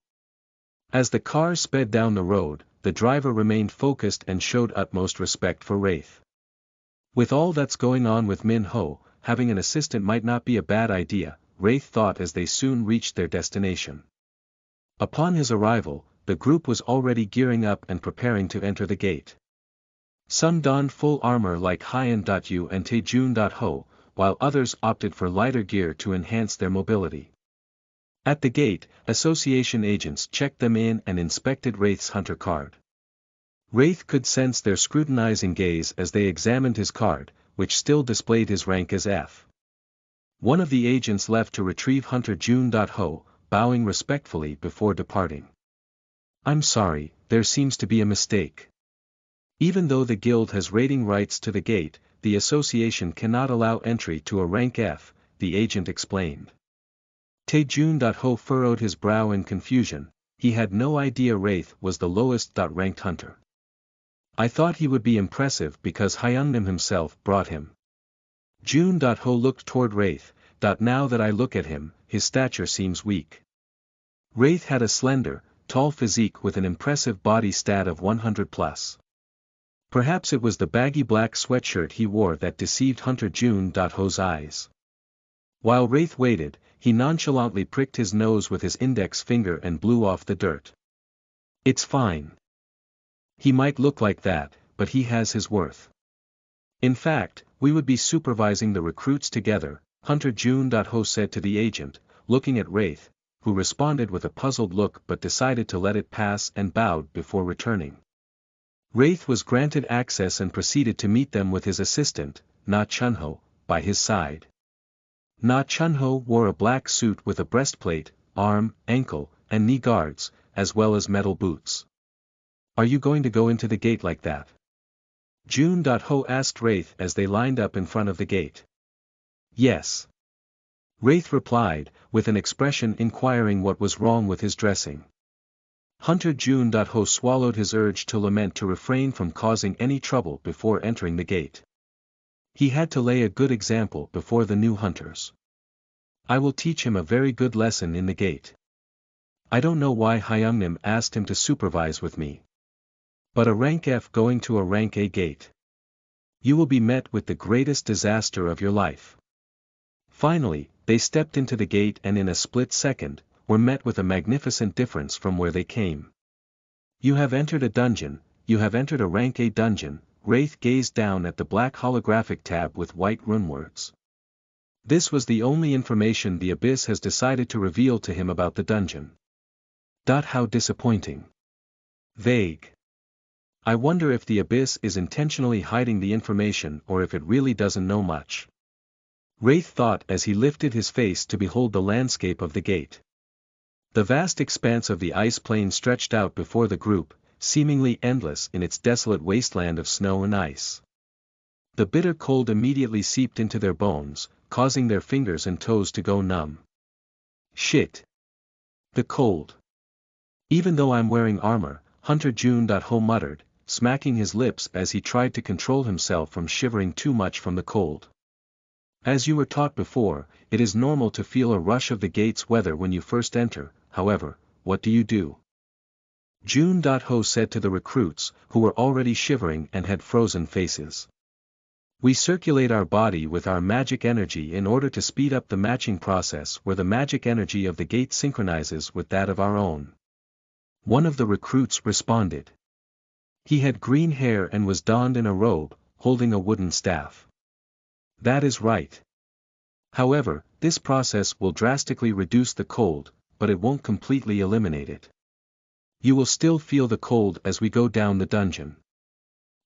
As the car sped down the road, the driver remained focused and showed utmost respect for Wraith. With all that's going on with Min-ho, having an assistant might not be a bad idea, Wraith thought as they soon reached their destination. Upon his arrival, the group was already gearing up and preparing to enter the gate. Some donned full armor like Hyun and Taejun-ho, while others opted for lighter gear to enhance their mobility. At the gate, association agents checked them in and inspected Wraith's hunter card. Wraith could sense their scrutinizing gaze as they examined his card, which still displayed his rank as F. One of the agents left to retrieve Hunter Jun-ho, bowing respectfully before departing. I'm sorry, there seems to be a mistake. Even though the guild has rating rights to the gate, the association cannot allow entry to a rank F, the agent explained. Taejun-ho furrowed his brow in confusion, he had no idea Wraith was the lowest ranked hunter. I thought he would be impressive because Hyunnim himself brought him. Jun-ho looked toward Wraith, now that I look at him, his stature seems weak. Wraith had a slender, tall physique with an impressive body stat of 100+. Perhaps it was the baggy black sweatshirt he wore that deceived Hunter Jun-ho's eyes. While Wraith waited, he nonchalantly pricked his nose with his index finger and blew off the dirt. It's fine. He might look like that, but he has his worth. In fact, we would be supervising the recruits together, Hunter Jun-ho said to the agent, looking at Wraith, who responded with a puzzled look but decided to let it pass and bowed before returning. Wraith was granted access and proceeded to meet them with his assistant, Na Chunho, by his side. Na Chunho wore a black suit with a breastplate, arm, ankle, and knee guards, as well as metal boots. Are you going to go into the gate like that? Jun-ho asked Wraith as they lined up in front of the gate. Yes. Wraith replied, with an expression inquiring what was wrong with his dressing. Hunter Jun-ho swallowed his urge to lament to refrain from causing any trouble before entering the gate. He had to lay a good example before the new hunters. I will teach him a very good lesson in the gate. I don't know why Hyungnim asked him to supervise with me. But a rank F going to a rank A gate. You will be met with the greatest disaster of your life. Finally, they stepped into the gate and in a split second, were met with a magnificent difference from where they came. You have entered a dungeon, you have entered a rank A dungeon. Wraith gazed down at the black holographic tab with white runewords. This was the only information the Abyss has decided to reveal to him about the dungeon. How disappointing. Vague. I wonder if the Abyss is intentionally hiding the information or if it really doesn't know much. Wraith thought as he lifted his face to behold the landscape of the gate. The vast expanse of the ice plain stretched out before the group, seemingly endless in its desolate wasteland of snow and ice. The bitter cold immediately seeped into their bones, causing their fingers and toes to go numb. Shit. The cold. Even though I'm wearing armor, Hunter June.ho muttered, smacking his lips as he tried to control himself from shivering too much from the cold. As you were taught before, it is normal to feel a rush of the gate's weather when you first enter. However, what do? June.ho said to the recruits, who were already shivering and had frozen faces. We circulate our body with our magic energy in order to speed up the matching process where the magic energy of the gate synchronizes with that of our own. One of the recruits responded. He had green hair and was donned in a robe, holding a wooden staff. That is right. However, this process will drastically reduce the cold, but it won't completely eliminate it. You will still feel the cold as we go down the dungeon.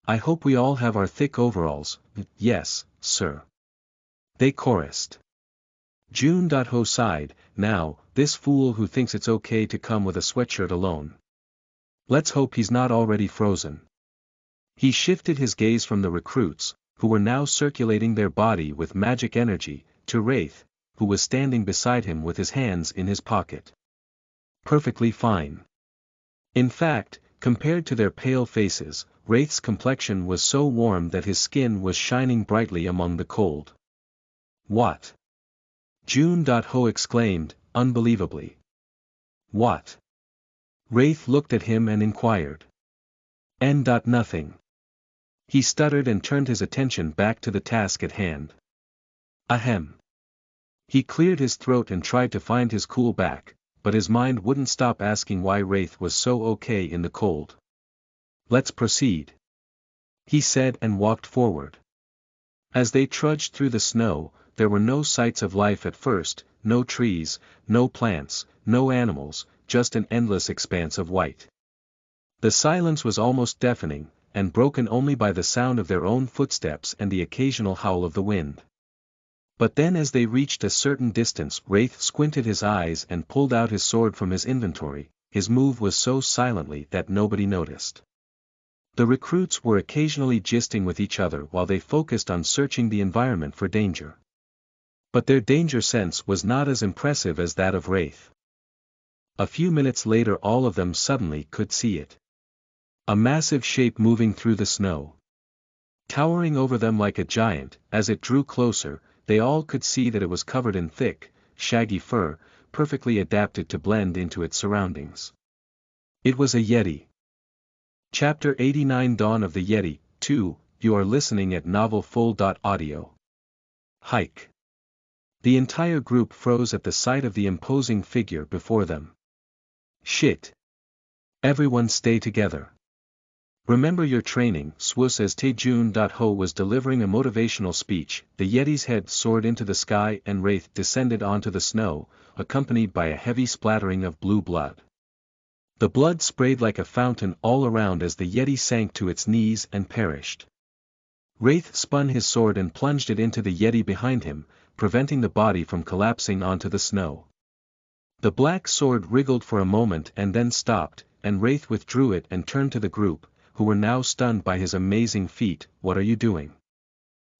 I hope we all have our thick overalls. Yes, sir. They chorused. June.ho sighed, now, this fool who thinks it's okay to come with a sweatshirt alone. Let's hope he's not already frozen. He shifted his gaze from the recruits, who were now circulating their body with magic energy, to Wraith, who was standing beside him with his hands in his pocket. Perfectly fine. In fact, compared to their pale faces, Wraith's complexion was so warm that his skin was shining brightly among the cold. What? June.ho exclaimed, unbelievably. What? Wraith looked at him and inquired. Nothing. He stuttered and turned his attention back to the task at hand. Ahem. He cleared his throat and tried to find his cool back, but his mind wouldn't stop asking why Wraith was so okay in the cold. Let's proceed. He said and walked forward. As they trudged through the snow, there were no signs of life at first, no trees, no plants, no animals, just an endless expanse of white. The silence was almost deafening, and broken only by the sound of their own footsteps and the occasional howl of the wind. But then as they reached a certain distance, Wraith squinted his eyes and pulled out his sword from his inventory. His move was so silently that nobody noticed. The recruits were occasionally gisting with each other while they focused on searching the environment for danger. But their danger sense was not as impressive as that of Wraith. A few minutes later all of them suddenly could see it. A massive shape moving through the snow. Towering over them like a giant, as it drew closer, they all could see that it was covered in thick, shaggy fur, perfectly adapted to blend into its surroundings. It was a Yeti. Chapter 89 Dawn of the Yeti, 2, you are listening at novelfull.audio. Hike. The entire group froze at the sight of the imposing figure before them. Shit. Everyone stay together. Remember your training. Swus. As Taejun.ho was delivering a motivational speech, the Yeti's head soared into the sky and Wraith descended onto the snow, accompanied by a heavy splattering of blue blood. The blood sprayed like a fountain all around as the Yeti sank to its knees and perished. Wraith spun his sword and plunged it into the Yeti behind him, preventing the body from collapsing onto the snow. The black sword wriggled for a moment and then stopped, and Wraith withdrew it and turned to the group, who were now stunned by his amazing feat. What are you doing?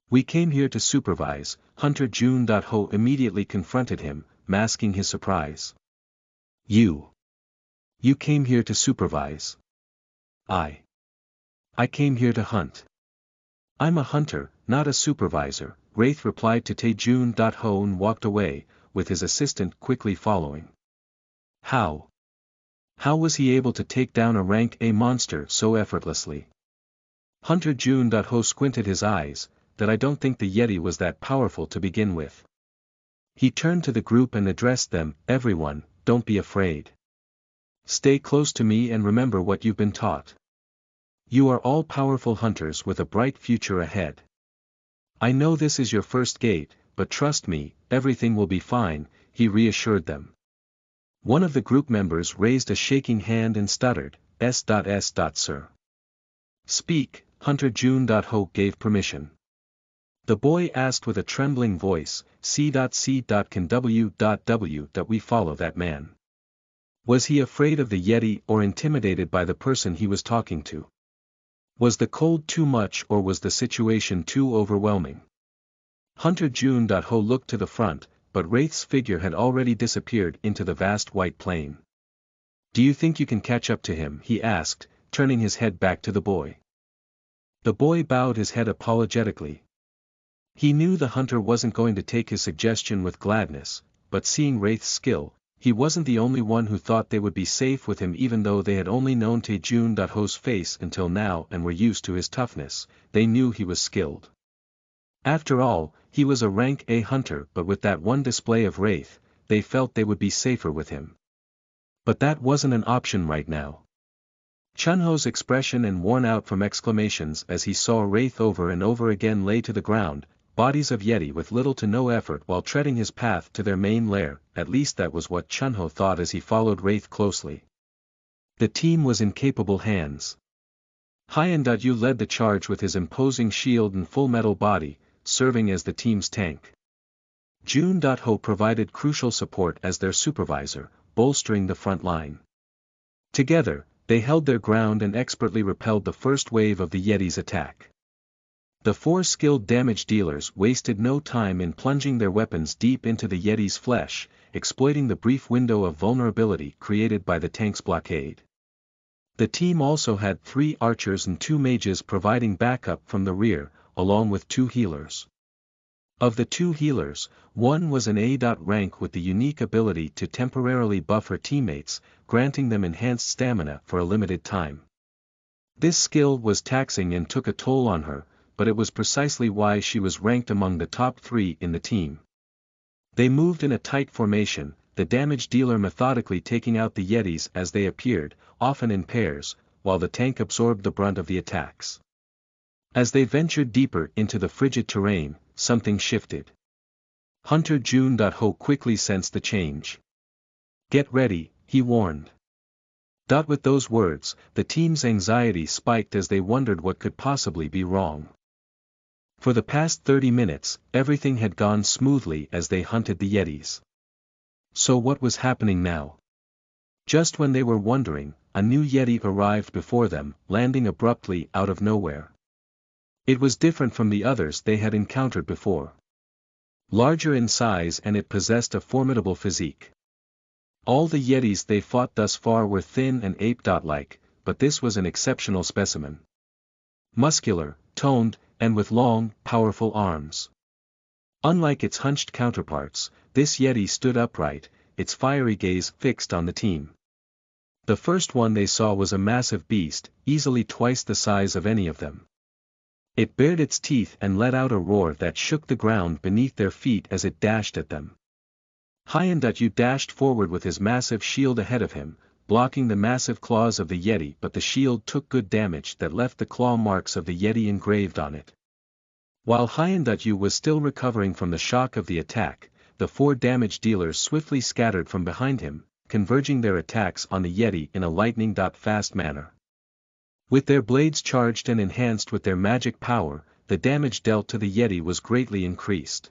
We came here to supervise. Hunter June.ho immediately confronted him, masking his surprise. You came here to supervise. I came here to hunt. I'm a hunter, not a supervisor, Wraith replied to Taejun.ho and walked away, with his assistant quickly following. How? How was he able to take down a rank A monster so effortlessly? Hunter June.Ho squinted his eyes, that I don't think the Yeti was that powerful to begin with. He turned to the group and addressed them, everyone, don't be afraid. Stay close to me and remember what you've been taught. You are all powerful hunters with a bright future ahead. I know this is your first gate, but trust me, everything will be fine, he reassured them. One of the group members raised a shaking hand and stuttered, Sir. Speak, Hunter June.Ho gave permission. The boy asked with a trembling voice, Can W. We follow that man? Was he afraid of the Yeti or intimidated by the person he was talking to? Was the cold too much or was the situation too overwhelming? Hunter June.Ho looked to the front, but Wraith's figure had already disappeared into the vast white plain. Do you think you can catch up to him? He asked, turning his head back to the boy. The boy bowed his head apologetically. He knew the hunter wasn't going to take his suggestion with gladness, but seeing Wraith's skill, he wasn't the only one who thought they would be safe with him even though they had only known Tae-Jun.Ho's face until now and were used to his toughness, they knew he was skilled. After all, he was a rank A hunter but with that one display of Wraith, they felt they would be safer with him. But that wasn't an option right now. Chunho's expression and worn out from exclamations as he saw Wraith over and over again lay to the ground, bodies of Yeti with little to no effort while treading his path to their main lair, at least that was what Chunho thought as he followed Wraith closely. The team was in capable hands. Hyan.Yu led the charge with his imposing shield and full metal body, serving as the team's tank. June.Ho provided crucial support as their supervisor, bolstering the front line. Together, they held their ground and expertly repelled the first wave of the Yeti's attack. The four skilled damage dealers wasted no time in plunging their weapons deep into the Yeti's flesh, exploiting the brief window of vulnerability created by the tank's blockade. The team also had 3 archers and 2 mages providing backup from the rear, along with 2 healers. Of the 2 healers, one was an A. rank with the unique ability to temporarily buff her teammates, granting them enhanced stamina for a limited time. This skill was taxing and took a toll on her, but it was precisely why she was ranked among the top 3 in the team. They moved in a tight formation, the damage dealer methodically taking out the Yetis as they appeared, often in pairs, while the tank absorbed the brunt of the attacks. As they ventured deeper into the frigid terrain, something shifted. Hunter June.Ho quickly sensed the change. Get ready, he warned. With those words, the team's anxiety spiked as they wondered what could possibly be wrong. For the past 30 minutes, everything had gone smoothly as they hunted the Yetis. So what was happening now? Just when they were wondering, a new Yeti arrived before them, landing abruptly out of nowhere. It was different from the others they had encountered before. Larger in size and it possessed a formidable physique. All the Yetis they fought thus far were thin and ape-like, but this was an exceptional specimen. Muscular, toned, and with long, powerful arms. Unlike its hunched counterparts, this Yeti stood upright, its fiery gaze fixed on the team. The first one they saw was a massive beast, easily twice the size of any of them. It bared its teeth and let out a roar that shook the ground beneath their feet as it dashed at them. Hyan.Yu dashed forward with his massive shield ahead of him, blocking the massive claws of the Yeti, but the shield took good damage that left the claw marks of the Yeti engraved on it. While Hyan.Yu was still recovering from the shock of the attack, the 4 damage dealers swiftly scattered from behind him, converging their attacks on the Yeti in a lightning-fast manner. With their blades charged and enhanced with their magic power, the damage dealt to the Yeti was greatly increased.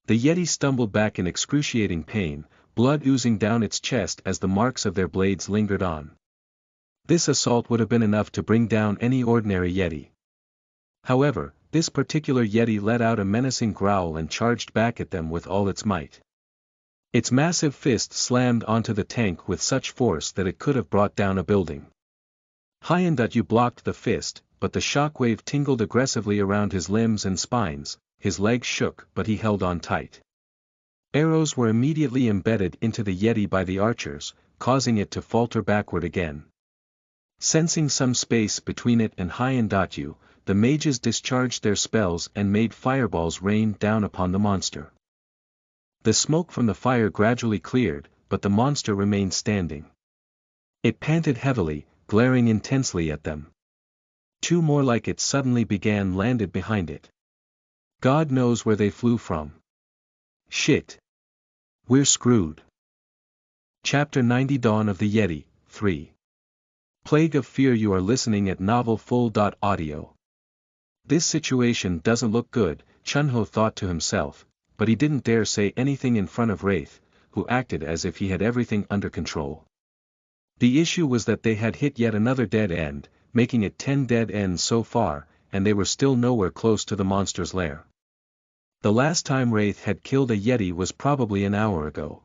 The Yeti stumbled back in excruciating pain, blood oozing down its chest as the marks of their blades lingered on. This assault would have been enough to bring down any ordinary Yeti. However, this particular Yeti let out a menacing growl and charged back at them with all its might. Its massive fist slammed onto the tank with such force that it could have brought down a building. Hyan.Yu blocked the fist, but the shockwave tingled aggressively around his limbs and spines, his legs shook but he held on tight. Arrows were immediately embedded into the Yeti by the archers, causing it to falter backward again. Sensing some space between it and Hyendatyu, the mages discharged their spells and made fireballs rain down upon the monster. The smoke from the fire gradually cleared, but the monster remained standing. It panted heavily, glaring intensely at them. Two more like it suddenly landed behind it. God knows where they flew from. Shit. We're screwed. Chapter 90 Dawn of the Yeti, 3. Plague of Fear. You are listening at novelfull.audio. This situation doesn't look good, Chunho thought to himself, but he didn't dare say anything in front of Wraith, who acted as if he had everything under control. The issue was that they had hit yet another dead end, making it 10 dead ends so far, and they were still nowhere close to the monster's lair. The last time Wraith had killed a Yeti was probably an hour ago.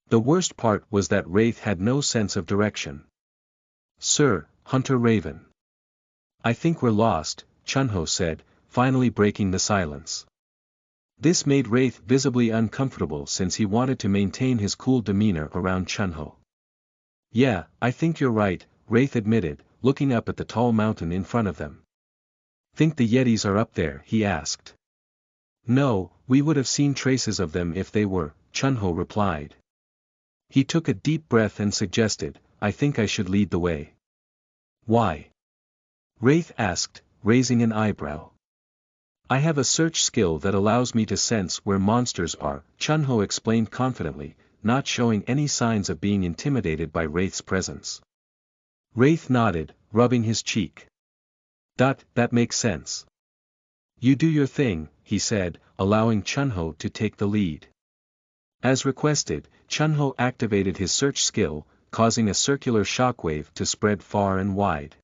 The worst part was that Wraith had no sense of direction. Sir, Hunter Raven. I think we're lost, Chunho said, finally breaking the silence. This made Wraith visibly uncomfortable since he wanted to maintain his cool demeanor around Chunho. Yeah, I think you're right, Wraith admitted, looking up at the tall mountain in front of them. Think the Yetis are up there? He asked. No, we would have seen traces of them if they were, Chunho replied. He took a deep breath and suggested, I think I should lead the way. Why? Wraith asked, raising an eyebrow. I have a search skill that allows me to sense where monsters are, Chunho explained confidently, not showing any signs of being intimidated by Wraith's presence. Wraith nodded, rubbing his cheek. That makes sense. You do your thing, he said, allowing Chunho to take the lead. As requested, Chunho activated his search skill, causing a circular shockwave to spread far and wide.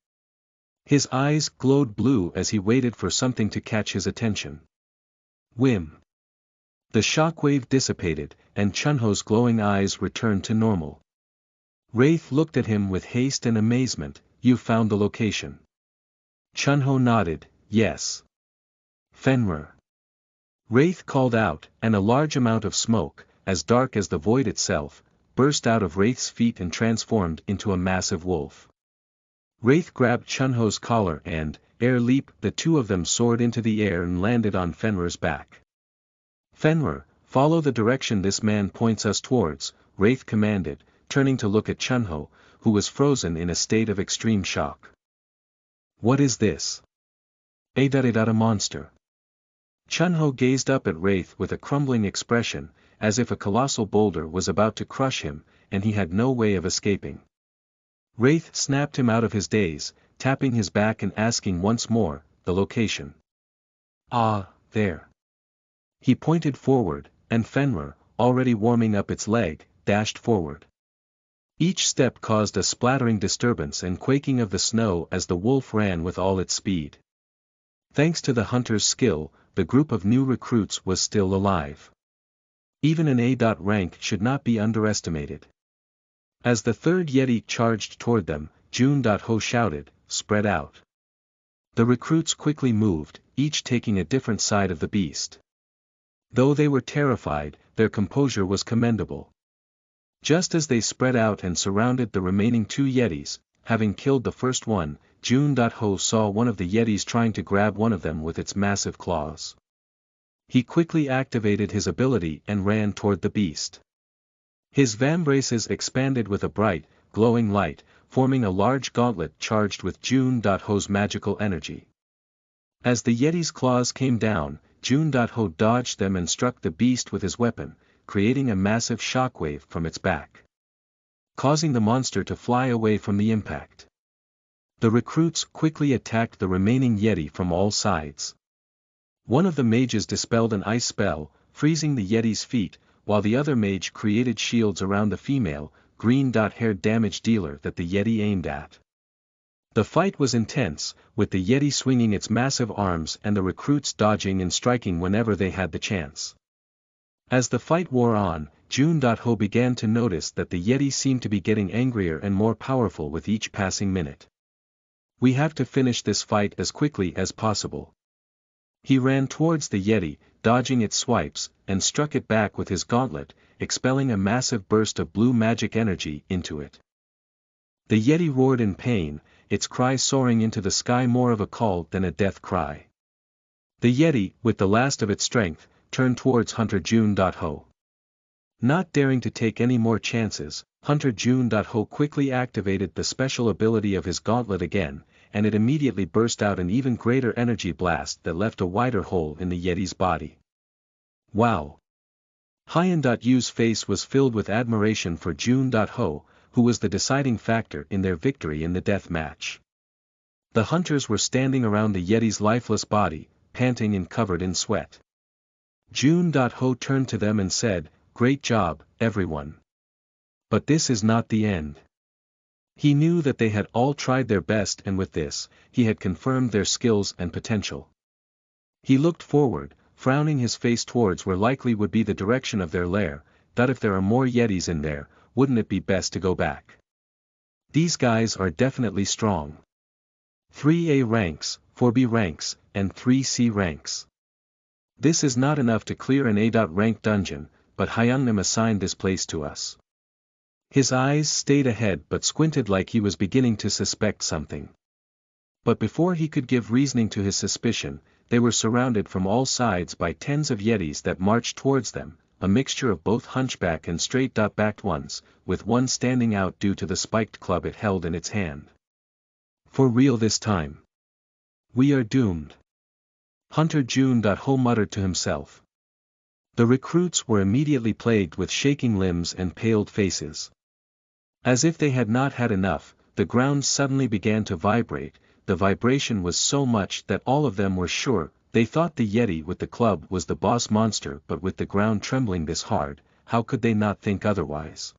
His eyes glowed blue as he waited for something to catch his attention. Whim. The shockwave dissipated, and Chunho's glowing eyes returned to normal. Wraith looked at him with haste and amazement. You found the location. Chunho nodded, yes. Fenrir. Wraith called out, and a large amount of smoke, as dark as the void itself, burst out of Wraith's feet and transformed into a massive wolf. Wraith grabbed Chunho's collar and, air leap, the two of them soared into the air and landed on Fenrir's back. Fenrir, follow the direction this man points us towards, Wraith commanded, turning to look at Chunho, who was frozen in a state of extreme shock. What is this? A monster. Chunho gazed up at Wraith with a crumbling expression, as if a colossal boulder was about to crush him, and he had no way of escaping. Wraith snapped him out of his daze, tapping his back and asking once more, the location. Ah, there. He pointed forward, and Fenrir, already warming up its leg, dashed forward. Each step caused a splattering disturbance and quaking of the snow as the wolf ran with all its speed. Thanks to the hunter's skill, the group of new recruits was still alive. Even an A. rank should not be underestimated. As the third Yeti charged toward them, Jun.Ho shouted, spread out. The recruits quickly moved, each taking a different side of the beast. Though they were terrified, their composure was commendable. Just as they spread out and surrounded the remaining two Yetis, having killed the first one, Jun.Ho saw one of the Yetis trying to grab one of them with its massive claws. He quickly activated his ability and ran toward the beast. His vambraces expanded with a bright, glowing light, forming a large gauntlet charged with Jun.Ho's magical energy. As the Yeti's claws came down, Jun.Ho dodged them and struck the beast with his weapon, creating a massive shockwave from its back, causing the monster to fly away from the impact. The recruits quickly attacked the remaining Yeti from all sides. One of the mages dispelled an ice spell, freezing the Yeti's feet, while the other mage created shields around the female, green-haired damage dealer that the Yeti aimed at. The fight was intense, with the Yeti swinging its massive arms and the recruits dodging and striking whenever they had the chance. As the fight wore on, Jun.Ho began to notice that the Yeti seemed to be getting angrier and more powerful with each passing minute. We have to finish this fight as quickly as possible. He ran towards the Yeti, dodging its swipes, and struck it back with his gauntlet, expelling a massive burst of blue magic energy into it. The Yeti roared in pain, its cry soaring into the sky more of a call than a death cry. The Yeti, with the last of its strength, turned towards Hunter June.Ho. Not daring to take any more chances, Hunter June.Ho quickly activated the special ability of his gauntlet again, and it immediately burst out an even greater energy blast that left a wider hole in the Yeti's body. Wow! Hyan.U's face was filled with admiration for June.Ho, who was the deciding factor in their victory in the death match. The hunters were standing around the Yeti's lifeless body, panting and covered in sweat. June.Ho turned to them and said, "Great job, everyone. But this is not the end." He knew that they had all tried their best, and with this, he had confirmed their skills and potential. He looked forward, frowning his face towards where likely would be the direction of their lair, that if there are more Yetis in there, wouldn't it be best to go back? These guys are definitely strong. 3A ranks, 4B ranks, and 3C ranks. This is not enough to clear an A.rank dungeon, but Hyangnam assigned this place to us. His eyes stayed ahead but squinted like he was beginning to suspect something. But before he could give reasoning to his suspicion, they were surrounded from all sides by tens of Yetis that marched towards them, a mixture of both hunchback and straight-backed ones, with one standing out due to the spiked club it held in its hand. For real this time. We are doomed. Hunter June.Ho muttered to himself. The recruits were immediately plagued with shaking limbs and paled faces. As if they had not had enough, the ground suddenly began to vibrate. The vibration was so much that all of them were sure. They thought the Yeti with the club was the boss monster, but with the ground trembling this hard, how could they not think otherwise?